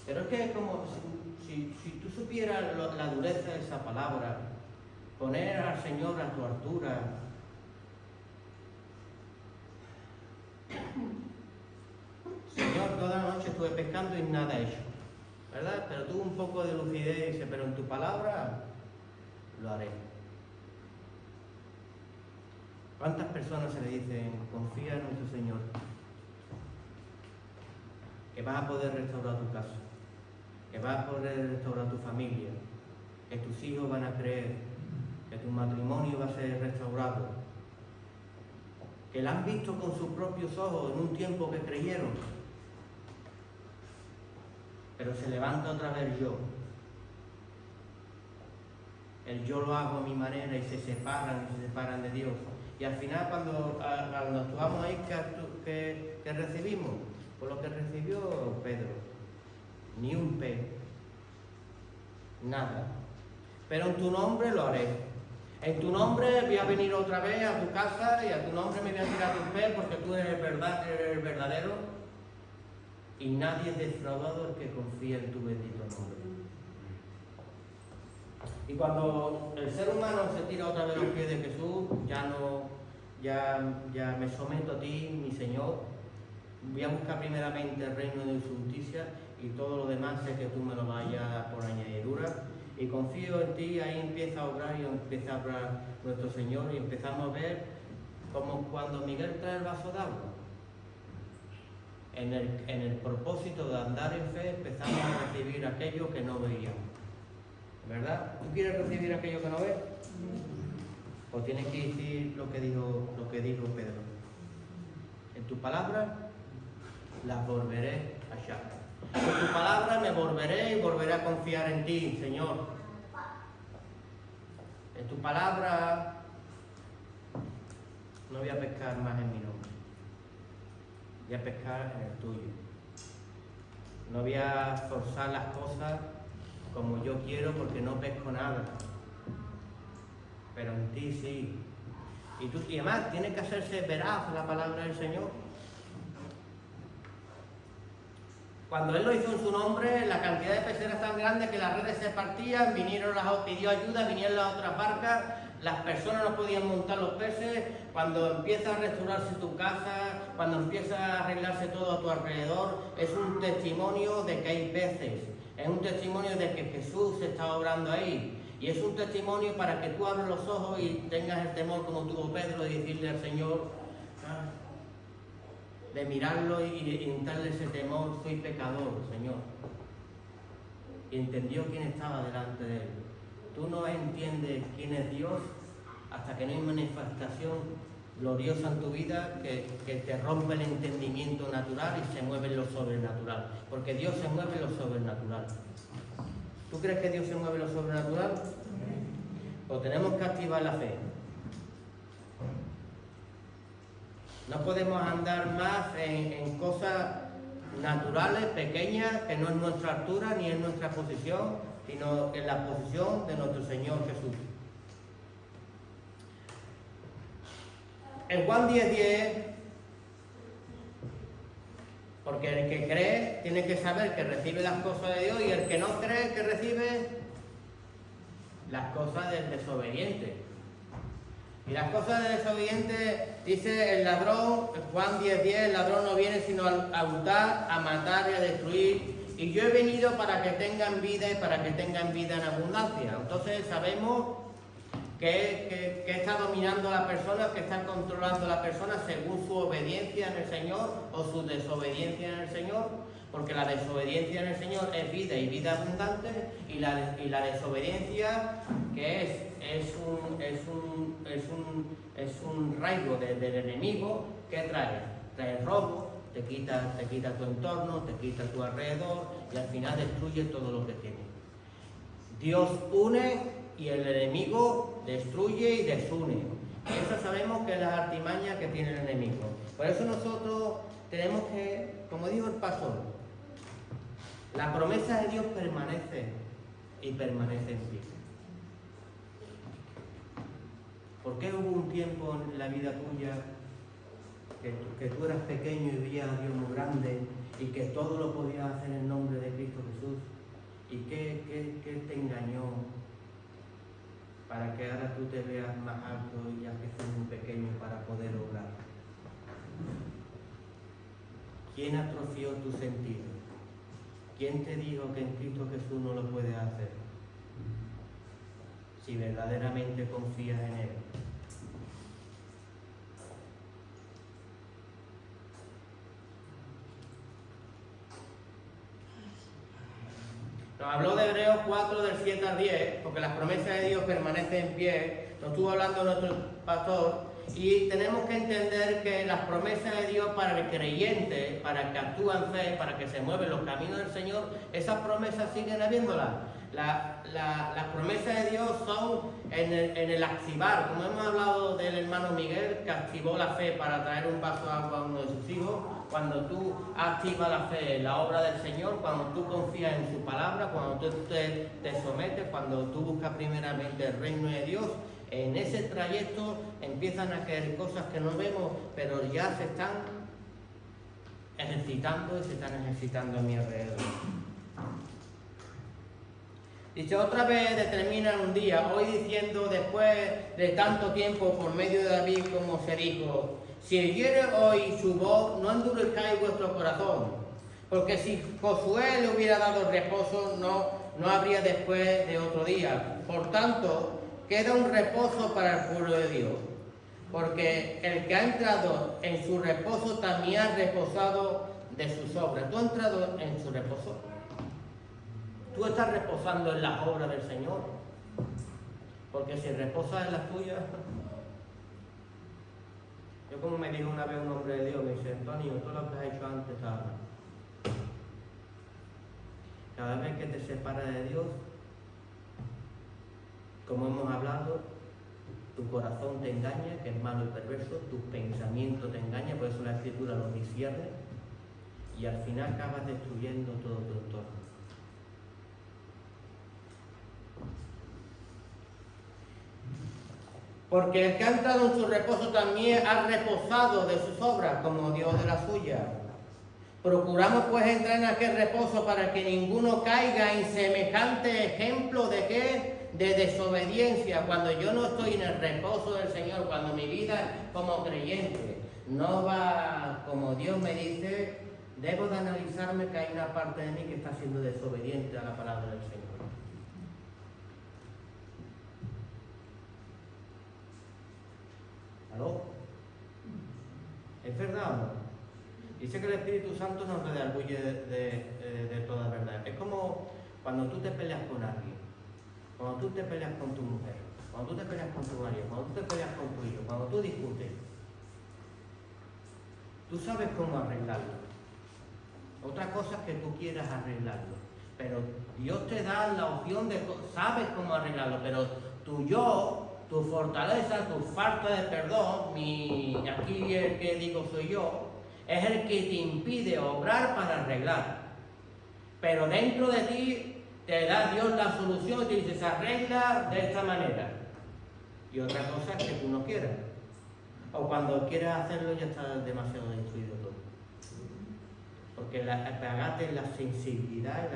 Pero es que es como si tú supieras la dureza de esa palabra, poner al Señor a tu altura. Señor, toda la noche estuve pescando y nada he hecho, ¿verdad? Pero tuvo un poco de lucidez y dice, pero en tu palabra lo haré. ¿Cuántas personas se le dicen, confía en nuestro Señor, que vas a poder restaurar tu casa, que vas a poder restaurar tu familia, que tus hijos van a creer, que tu matrimonio va a ser restaurado, que la han visto con sus propios ojos en un tiempo que creyeron, pero se levanta otra vez el yo lo hago a mi manera y se separan de Dios. Y al final cuando actuamos ahí, ¿qué recibimos? Por lo que recibió Pedro, ni un pez, nada. Pero en tu nombre lo haré. En tu nombre voy a venir otra vez a tu casa y a tu nombre me voy a tirar un pez porque tú eres el verdadero. Y nadie es defraudado el que confía en tu bendito nombre. Y cuando el ser humano se tira otra vez a los pies de Jesús, ya me someto a ti, mi Señor. Voy a buscar primeramente el reino de su justicia y todo lo demás sé que tú me lo vayas a dar por añadidura. Y confío en ti, ahí empieza a obrar y empieza a obrar nuestro Señor y empezamos a ver como cuando Miguel trae el vaso de agua. En el propósito de andar en fe empezamos a recibir aquello que no veíamos. ¿Verdad? ¿Tú quieres recibir aquello que no ves? O tienes que decir lo que dijo Pedro. En tu palabra las volveré a echar. En tu palabra me volveré y volveré a confiar en ti, Señor. En tu palabra no voy a pescar más en mi nombre. Voy a pescar en el tuyo. No voy a forzar las cosas como yo quiero porque no pesco nada. Pero en ti sí. Y además tiene que hacerse veraz la palabra del Señor. Cuando Él lo hizo en su nombre, la cantidad de peces era tan grande que las redes se partían, pidió ayuda, vinieron las otras barcas, las personas no podían montar los peces. Cuando empieza a restaurarse tu casa, cuando empieza a arreglarse todo a tu alrededor, es un testimonio de que hay peces, es un testimonio de que Jesús está obrando ahí. Y es un testimonio para que tú abras los ojos y tengas el temor como tuvo Pedro de decirle al Señor, de mirarlo y darle ese temor, soy pecador, Señor. Y entendió quién estaba delante de él. Tú no entiendes quién es Dios hasta que no hay manifestación gloriosa en tu vida que te rompe el entendimiento natural y se mueve en lo sobrenatural. Porque Dios se mueve en lo sobrenatural. ¿Tú crees que Dios se mueve en lo sobrenatural? Pues tenemos que activar la fe. No podemos andar más en cosas naturales, pequeñas, que no es nuestra altura ni es nuestra posición, sino en la posición de nuestro Señor Jesús. En Juan 10:10, porque el que cree tiene que saber que recibe las cosas de Dios y el que no cree que recibe las cosas del desobediente. Y las cosas del desobediente, dice el ladrón, Juan 10:10, el ladrón no viene sino a hurtar, a matar y a destruir. Y yo he venido para que tengan vida y para que tengan vida en abundancia. Entonces sabemos que está dominando a la persona, que está controlando a la persona según su obediencia en el Señor o su desobediencia en el Señor. Porque la desobediencia en el Señor es vida y vida abundante, y la desobediencia que es un rasgo del enemigo que trae robo, te quita tu entorno, te quita tu alrededor y al final destruye todo lo que tiene. Dios une y el enemigo destruye y desune. Y eso sabemos que es la artimaña que tiene el enemigo. Por eso nosotros tenemos que, como dijo el pastor, la promesa de Dios permanece y permanece en pie. ¿Por qué hubo un tiempo en la vida tuya que tú eras pequeño y veías a Dios muy grande y que todo lo podías hacer en nombre de Cristo Jesús. ¿Y qué te engañó para que ahora tú te veas más alto y ya que soy muy pequeño para poder obrar? ¿Quién atrofió tu sentido? ¿Quién te dijo que en Cristo Jesús no lo puedes hacer? Si verdaderamente confías en Él. Nos habló de Hebreos 4 del 7 al 10, porque las promesas de Dios permanecen en pie. Nos estuvo hablando nuestro pastor. Y tenemos que entender que las promesas de Dios para el creyente, para el que actúa en fe, para que se mueve en los caminos del Señor, esas promesas siguen habiéndolas. Las promesas de Dios son en el activar, como hemos hablado del hermano Miguel, que activó la fe para traer un vaso de agua a uno de sus hijos. Cuando tú activas la fe en la obra del Señor, cuando tú confías en su palabra, cuando tú te sometes, cuando tú buscas primeramente el reino de Dios, en ese trayecto empiezan a caer cosas que no vemos, pero ya se están ejercitando y se están ejercitando a mi alrededor. Dice, otra vez determinan un día, hoy diciendo, después de tanto tiempo por medio de David, como se dijo, si oyere hoy su voz, no endurezcáis vuestro corazón, porque si Josué le hubiera dado reposo, no habría después de otro día. Por tanto, queda un reposo para el pueblo de Dios, porque el que ha entrado en su reposo también ha reposado de sus obras. ¿Tú has entrado en su reposo? ¿Tú estás reposando en las obras del Señor? Porque si reposas en las tuyas... Yo, como me dijo una vez un hombre de Dios, me dice, Antonio, todo lo que has hecho antes ahora. Cada vez que te separas de Dios, como hemos hablado, tu corazón te engaña, que es malo y perverso, tus pensamientos te engañan, por eso la Escritura los discierne, y al final acabas destruyendo todo tu entorno. Porque el que ha entrado en su reposo también ha reposado de sus obras, como Dios de la suya. Procuramos pues entrar en aquel reposo para que ninguno caiga en semejante ejemplo de ¿qué? De desobediencia. Cuando yo no estoy en el reposo del Señor, cuando mi vida como creyente no va como Dios me dice, debo de analizarme que hay una parte de mí que está siendo desobediente a la palabra del Señor. ¿Aló? ¿Es verdad o no? Dice que el Espíritu Santo nos redarguye de toda verdad. Es como cuando tú te peleas con alguien, cuando tú te peleas con tu mujer, cuando tú te peleas con tu marido, cuando tú te peleas con tu hijo, cuando tú discutes, tú sabes cómo arreglarlo. Otra cosa es que tú quieras arreglarlo, pero Dios te da la opción de, sabes cómo arreglarlo, pero tu yo, tu fortaleza, tu falta de perdón, aquí el que digo soy yo, es el que te impide obrar para arreglar. Pero dentro de ti te da Dios la solución y te dice, se arregla de esta manera. Y otra cosa es que tú no quieras. O cuando quieras hacerlo ya está demasiado destruido todo. Porque apagate la sensibilidad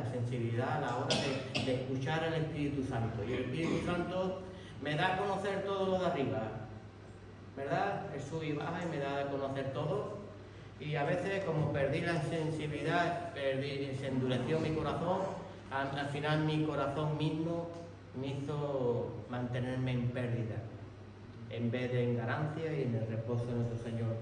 a la hora de escuchar al Espíritu Santo. Y el Espíritu Santo me da a conocer todo lo de arriba, ¿verdad? Él sube y baja y me da a conocer todo. Y a veces, como perdí la sensibilidad, se endureció mi corazón, al final mi corazón mismo me hizo mantenerme en pérdida, en vez de en ganancia y en el reposo de nuestro Señor.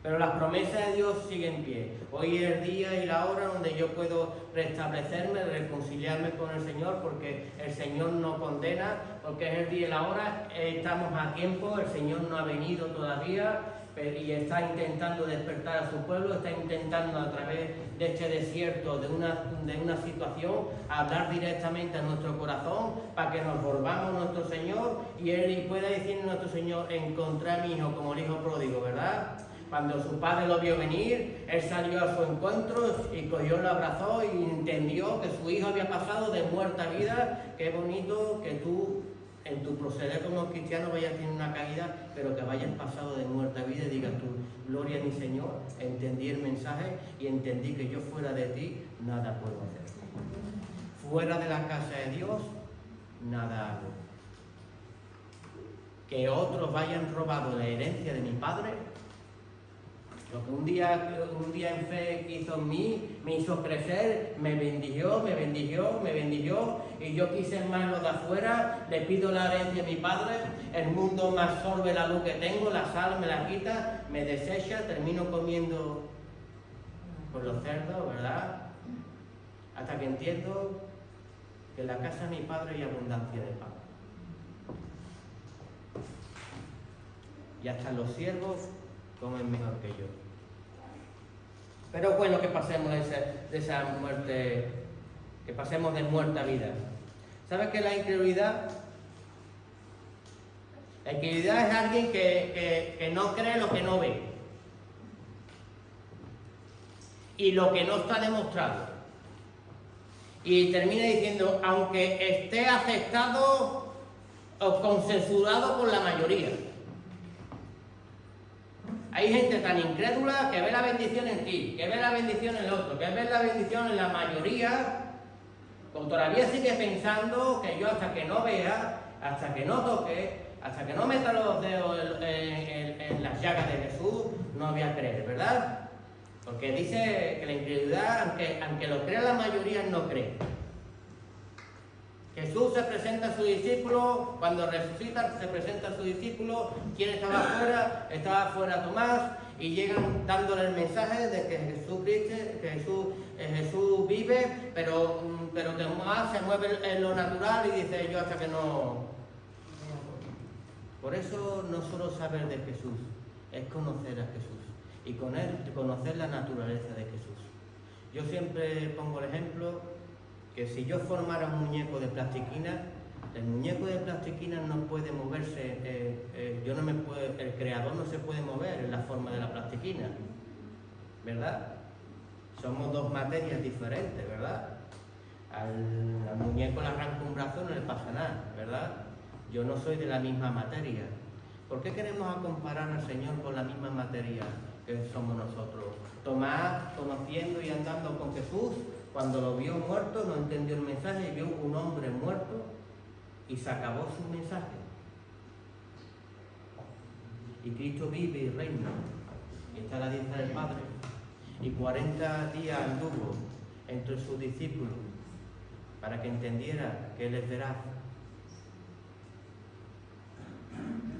Pero las promesas de Dios siguen en pie. Hoy es el día y la hora donde yo puedo restablecerme, reconciliarme con el Señor, porque el Señor no condena, porque es el día y la hora, estamos a tiempo, el Señor no ha venido todavía y está intentando despertar a su pueblo, está intentando a través de este desierto, de una situación, hablar directamente a nuestro corazón para que nos volvamos a nuestro Señor y Él pueda decir a nuestro Señor, encontré a mi hijo como el hijo pródigo, ¿verdad? Cuando su padre lo vio venir, él salió a su encuentro y cogió, lo abrazó y entendió que su hijo había pasado de muerte a vida. Qué bonito que tú en tu proceder como cristiano vayas a tener una caída, pero que vayas pasado de muerte a vida y digas tú, gloria a mi Señor, entendí el mensaje y entendí que yo fuera de ti nada puedo hacer. Fuera de la casa de Dios, nada hago. Que otros vayan robado la herencia de mi padre, lo que un día en fe hizo en mí, me hizo crecer, me bendijo, y yo quise más lo de afuera, le pido la herencia de mi padre, el mundo me absorbe la luz que tengo, la sal me la quita, me desecha, termino comiendo por los cerdos, ¿verdad? Hasta que entiendo que en la casa de mi padre hay abundancia de pan. Y hasta los siervos comen mejor que yo. Pero bueno, que pasemos de esa muerte, que pasemos de muerte a vida. ¿Sabes qué es la incredulidad? La incredulidad es alguien que no cree lo que no ve. Y lo que no está demostrado. Y termina diciendo, aunque esté aceptado o consensuado por la mayoría. Hay gente tan incrédula que ve la bendición en ti, que ve la bendición en el otro, que ve la bendición en la mayoría, pero todavía sigue pensando que yo hasta que no vea, hasta que no toque, hasta que no meta los dedos en las llagas de Jesús, no voy a creer, ¿verdad? Porque dice que la incredulidad, aunque lo crea la mayoría, no cree. Jesús se presenta a sus discípulos, cuando resucita se presenta a sus discípulos, ¿quién estaba afuera? Estaba afuera Tomás, y llegan dándole el mensaje de que Jesús vive, pero Tomás se mueve en lo natural y dice, yo hasta que no... Por eso no solo saber de Jesús, es conocer a Jesús, y conocer la naturaleza de Jesús. Yo siempre pongo el ejemplo que si yo formara un muñeco de plastiquina, el muñeco de plastiquina no puede moverse, el creador no se puede mover en la forma de la plastiquina, ¿verdad? Somos dos materias diferentes, ¿verdad? Al muñeco le arranca un brazo, no le pasa nada, ¿verdad? Yo no soy de la misma materia. ¿Por qué queremos comparar al Señor con la misma materia que somos nosotros? Tomás, conociendo y andando con Jesús, cuando lo vio muerto, no entendió el mensaje y vio un hombre muerto y se acabó su mensaje. Y Cristo vive y reina, y está a la diestra del Padre. Y 40 días anduvo entre sus discípulos para que entendiera que Él es veraz.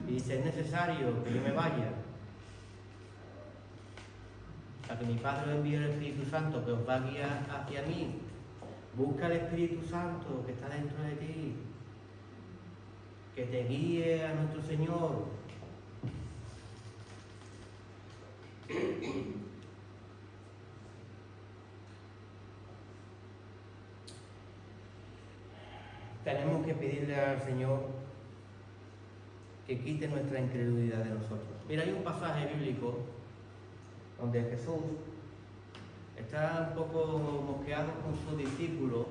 Y dice, es necesario que yo me vaya, para que mi Padre os envíe el Espíritu Santo que os va a guiar hacia mí. Busca el Espíritu Santo que está dentro de ti, que te guíe a nuestro Señor. Tenemos que pedirle al Señor que quite nuestra incredulidad de nosotros. Mira, hay un pasaje bíblico donde Jesús está un poco mosqueado con sus discípulos,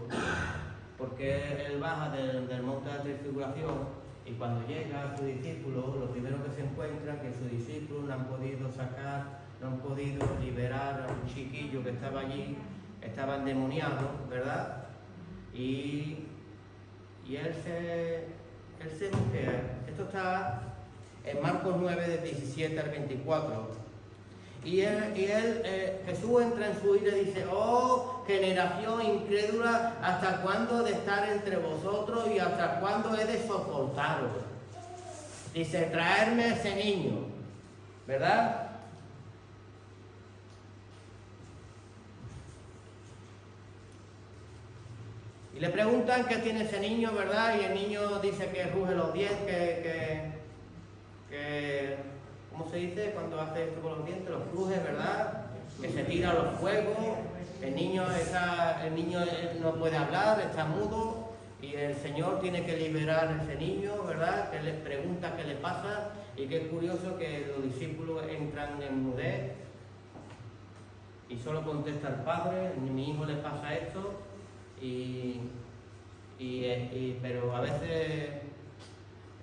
porque Él baja del monte de la transfiguración, y cuando llega a sus discípulos, lo primero que se encuentra es que sus discípulos no han podido liberar a un chiquillo que estaba allí, estaba endemoniado, ¿verdad? Y Él se mosquea. Esto está en Marcos 9, de 17 al 24. Y Jesús entra en su ira y dice, oh, generación incrédula, ¿hasta cuándo he de estar entre vosotros y hasta cuándo he de soportaros? Dice, traerme a ese niño, ¿verdad? Y le preguntan qué tiene ese niño, ¿verdad? Y el niño dice que ruge los dientes, ¿cómo se dice cuando hace esto con los dientes? Los cruje, ¿verdad? Que se tira a los fuegos. El niño no puede hablar, está mudo, y el Señor tiene que liberar a ese niño, ¿verdad? Que le pregunta qué le pasa, y qué curioso que los discípulos entran en mudez y solo contesta el Padre, mi hijo le pasa esto, pero a veces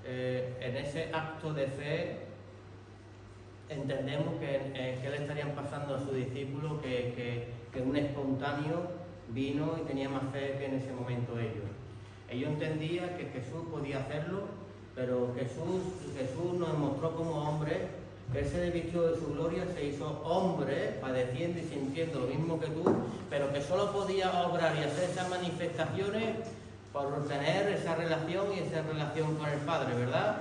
en ese acto de fe, entendemos que le estarían pasando a sus discípulos que un espontáneo vino y tenía más fe que en ese momento ellos. Ellos entendían que Jesús podía hacerlo, pero Jesús nos mostró como hombre. Él se desvistió de su gloria, se hizo hombre, padeciendo y sintiendo lo mismo que tú, pero que solo podía obrar y hacer esas manifestaciones por tener esa relación y esa relación con el Padre, ¿verdad?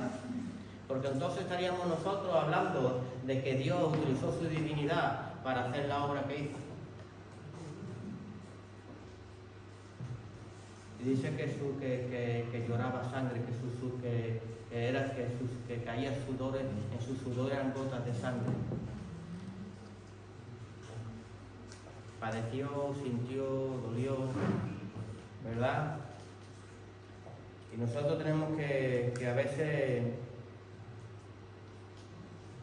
Porque entonces estaríamos nosotros hablando de que Dios utilizó su divinidad para hacer la obra que hizo. Y dice Jesús que lloraba sangre, que caía sudores, en sus sudores eran gotas de sangre. Padeció, sintió, dolió, ¿verdad? Y nosotros tenemos que a veces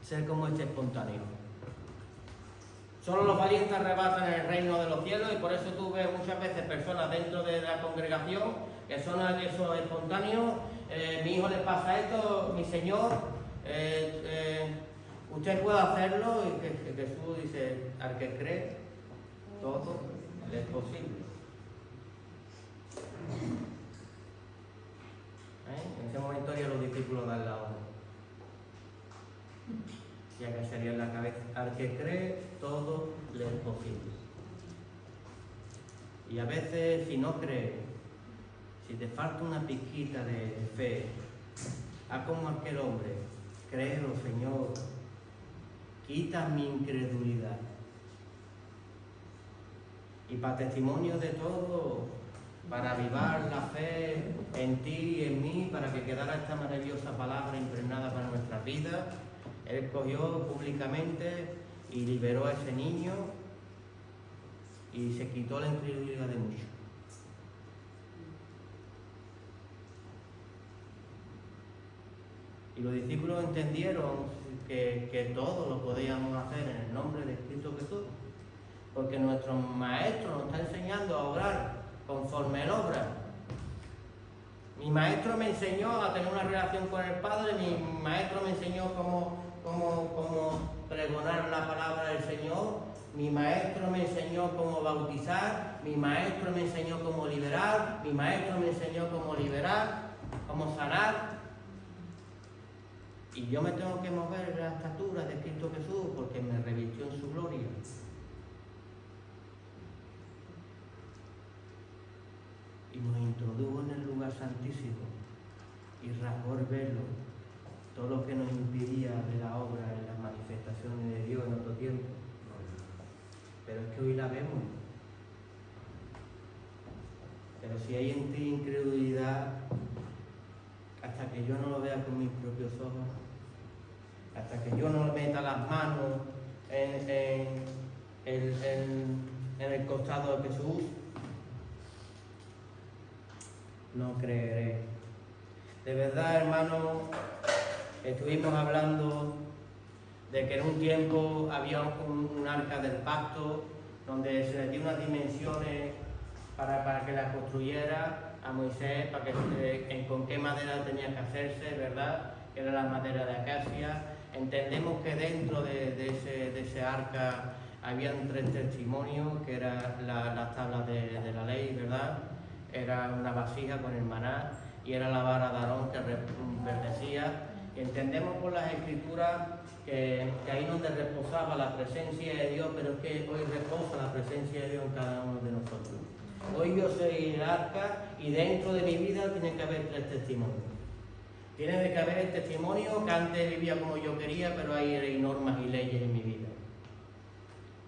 ser como este espontáneo. Solo los valientes arrebatan el reino de los cielos, y por eso tú ves muchas veces personas dentro de la congregación que son esos espontáneos. Mi hijo le pasa esto, mi Señor, usted puede hacerlo, y que Jesús dice, al que cree, todo le es posible. En ese momento ya los discípulos dan la hora. Y agacharían la cabeza. Al que cree, todo le es posible. Y a veces, si no crees, si te falta una pizquita de fe, haz como aquel hombre: creo, Señor, quita mi incredulidad. Y para testimonio de todo, para avivar la fe en ti y en mí, para que quedara esta maravillosa palabra impregnada para nuestras vidas, Él cogió públicamente y liberó a ese niño y se quitó la incredulidad de muchos. Y los discípulos entendieron que todo lo podíamos hacer en el nombre de Cristo Jesús, porque nuestro Maestro nos está enseñando a orar conforme Él obra. Mi Maestro me enseñó a tener una relación con el Padre, mi Maestro me enseñó cómo pregonar la palabra del Señor, mi Maestro me enseñó cómo bautizar, mi Maestro me enseñó cómo liberar, mi Maestro me enseñó cómo liberar, cómo sanar. Y yo me tengo que mover en la estatura de Cristo Jesús porque me revistió en su gloria. Y nos introdujo en el lugar santísimo y rasgó el velo, todo lo que nos impedía ver la obra en las manifestaciones de Dios en otro tiempo. Pero es que hoy la vemos. Pero si hay en ti incredulidad, hasta que yo no lo vea con mis propios ojos, hasta que yo no le meta las manos en el costado de Jesús, no creeré. De verdad, hermano, estuvimos hablando de que en un tiempo había un arca del pacto donde se le dio unas dimensiones para que la construyera a Moisés, para que con qué madera tenía que hacerse, ¿verdad? Que era la madera de acacia. Entendemos que dentro de ese arca habían 3 testimonios, que eran las tablas de la ley, ¿verdad? Era una vasija con el maná y era la vara de Aarón que verdecía. Entendemos por las escrituras que ahí donde reposaba la presencia de Dios, pero es que hoy reposa la presencia de Dios en cada uno de nosotros. Hoy yo soy el arca y dentro de mi vida tiene que haber 3 testimonios. Tiene que haber el testimonio que antes vivía como yo quería, pero hay normas y leyes en mi vida.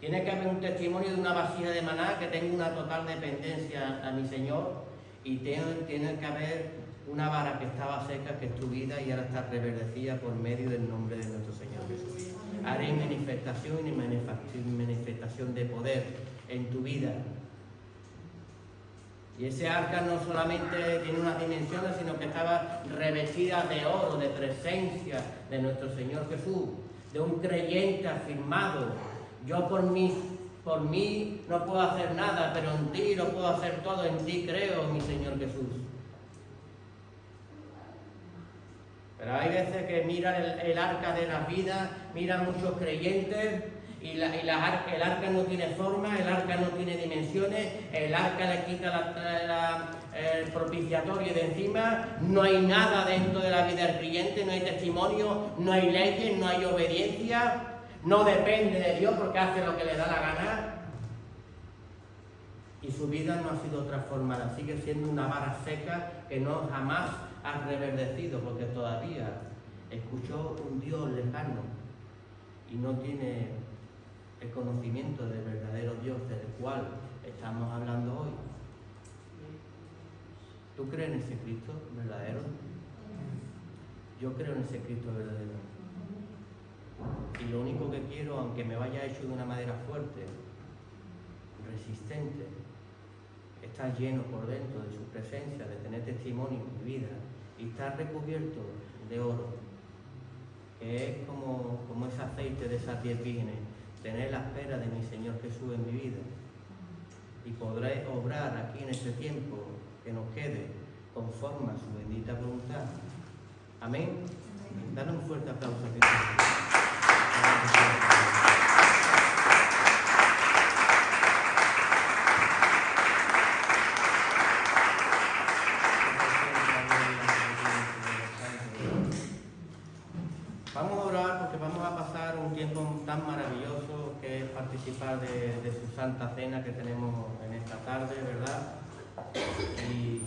Tiene que haber un testimonio de una vasija de maná que tenga una total dependencia a mi Señor, y tiene que haber una vara que estaba seca, que es tu vida, y ahora está reverdecida por medio del nombre de nuestro Señor Jesús. Haré manifestación y manifestación de poder en tu vida. Y ese arca no solamente tiene unas dimensiones, sino que estaba revestida de oro, de presencia de nuestro Señor Jesús, de un creyente afirmado. Yo por mí no puedo hacer nada, pero en ti lo puedo hacer todo, en ti creo, mi Señor Jesús. Pero hay veces que miran el arca de la vida, miran muchos creyentes y el arca no tiene forma, el arca no tiene dimensiones, el arca le quita el propiciatorio de encima, no hay nada dentro de la vida del creyente, no hay testimonio, no hay leyes, no hay obediencia, no depende de Dios porque hace lo que le da la gana. Y su vida no ha sido transformada, sigue siendo una vara seca que no jamás ha reverdecido, porque todavía escuchó un Dios lejano y no tiene el conocimiento del verdadero Dios del cual estamos hablando hoy. ¿Tú crees en ese Cristo verdadero? Yo creo en ese Cristo verdadero. Y lo único que quiero, aunque me vaya hecho de una manera fuerte, resistente, estar lleno por dentro de su presencia, de tener testimonio en mi vida y estar recubierto de oro, que es como ese aceite de esas 10 vírgenes, tener la espera de mi Señor Jesús en mi vida y podré obrar aquí en este tiempo que nos quede conforme a su bendita voluntad. Amén. Dale un fuerte aplauso a Cristo. Vamos a orar porque vamos a pasar un tiempo tan maravilloso que es participar de su Santa Cena que tenemos en esta tarde, ¿verdad? Y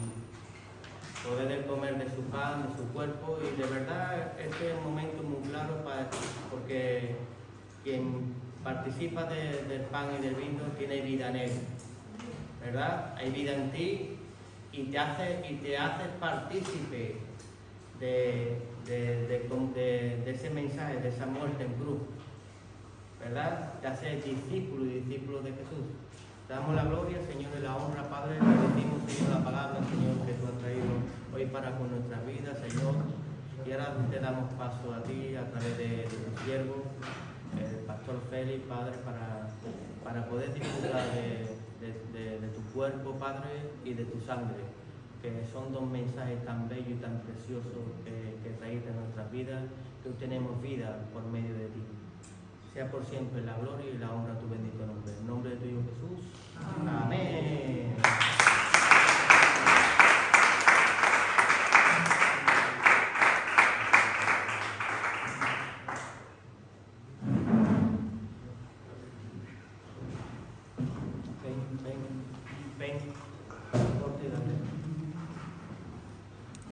poder comer de su pan, de su cuerpo, y de verdad este es un momento muy claro porque quien participa del pan y del vino tiene vida en él, ¿verdad? Hay vida en ti y te haces partícipe de ese mensaje, de esa muerte en cruz, ¿verdad? Te haces discípulo y discípulo de Jesús. Te damos la gloria, Señor, y la honra, Padre. Te decimos, Señor, la palabra, Señor, que tú has traído hoy para con nuestra vida, Señor. Y ahora te damos paso a ti a través de tu siervo, el pastor Félix, Padre, para poder disfrutar de tu cuerpo, Padre, y de tu sangre, que son dos mensajes tan bellos y tan preciosos que traíste a nuestras vidas, que obtenemos vida por medio de ti. Sea por siempre la gloria y la honra a tu bendito nombre. En nombre de tu Hijo Jesús. Amén.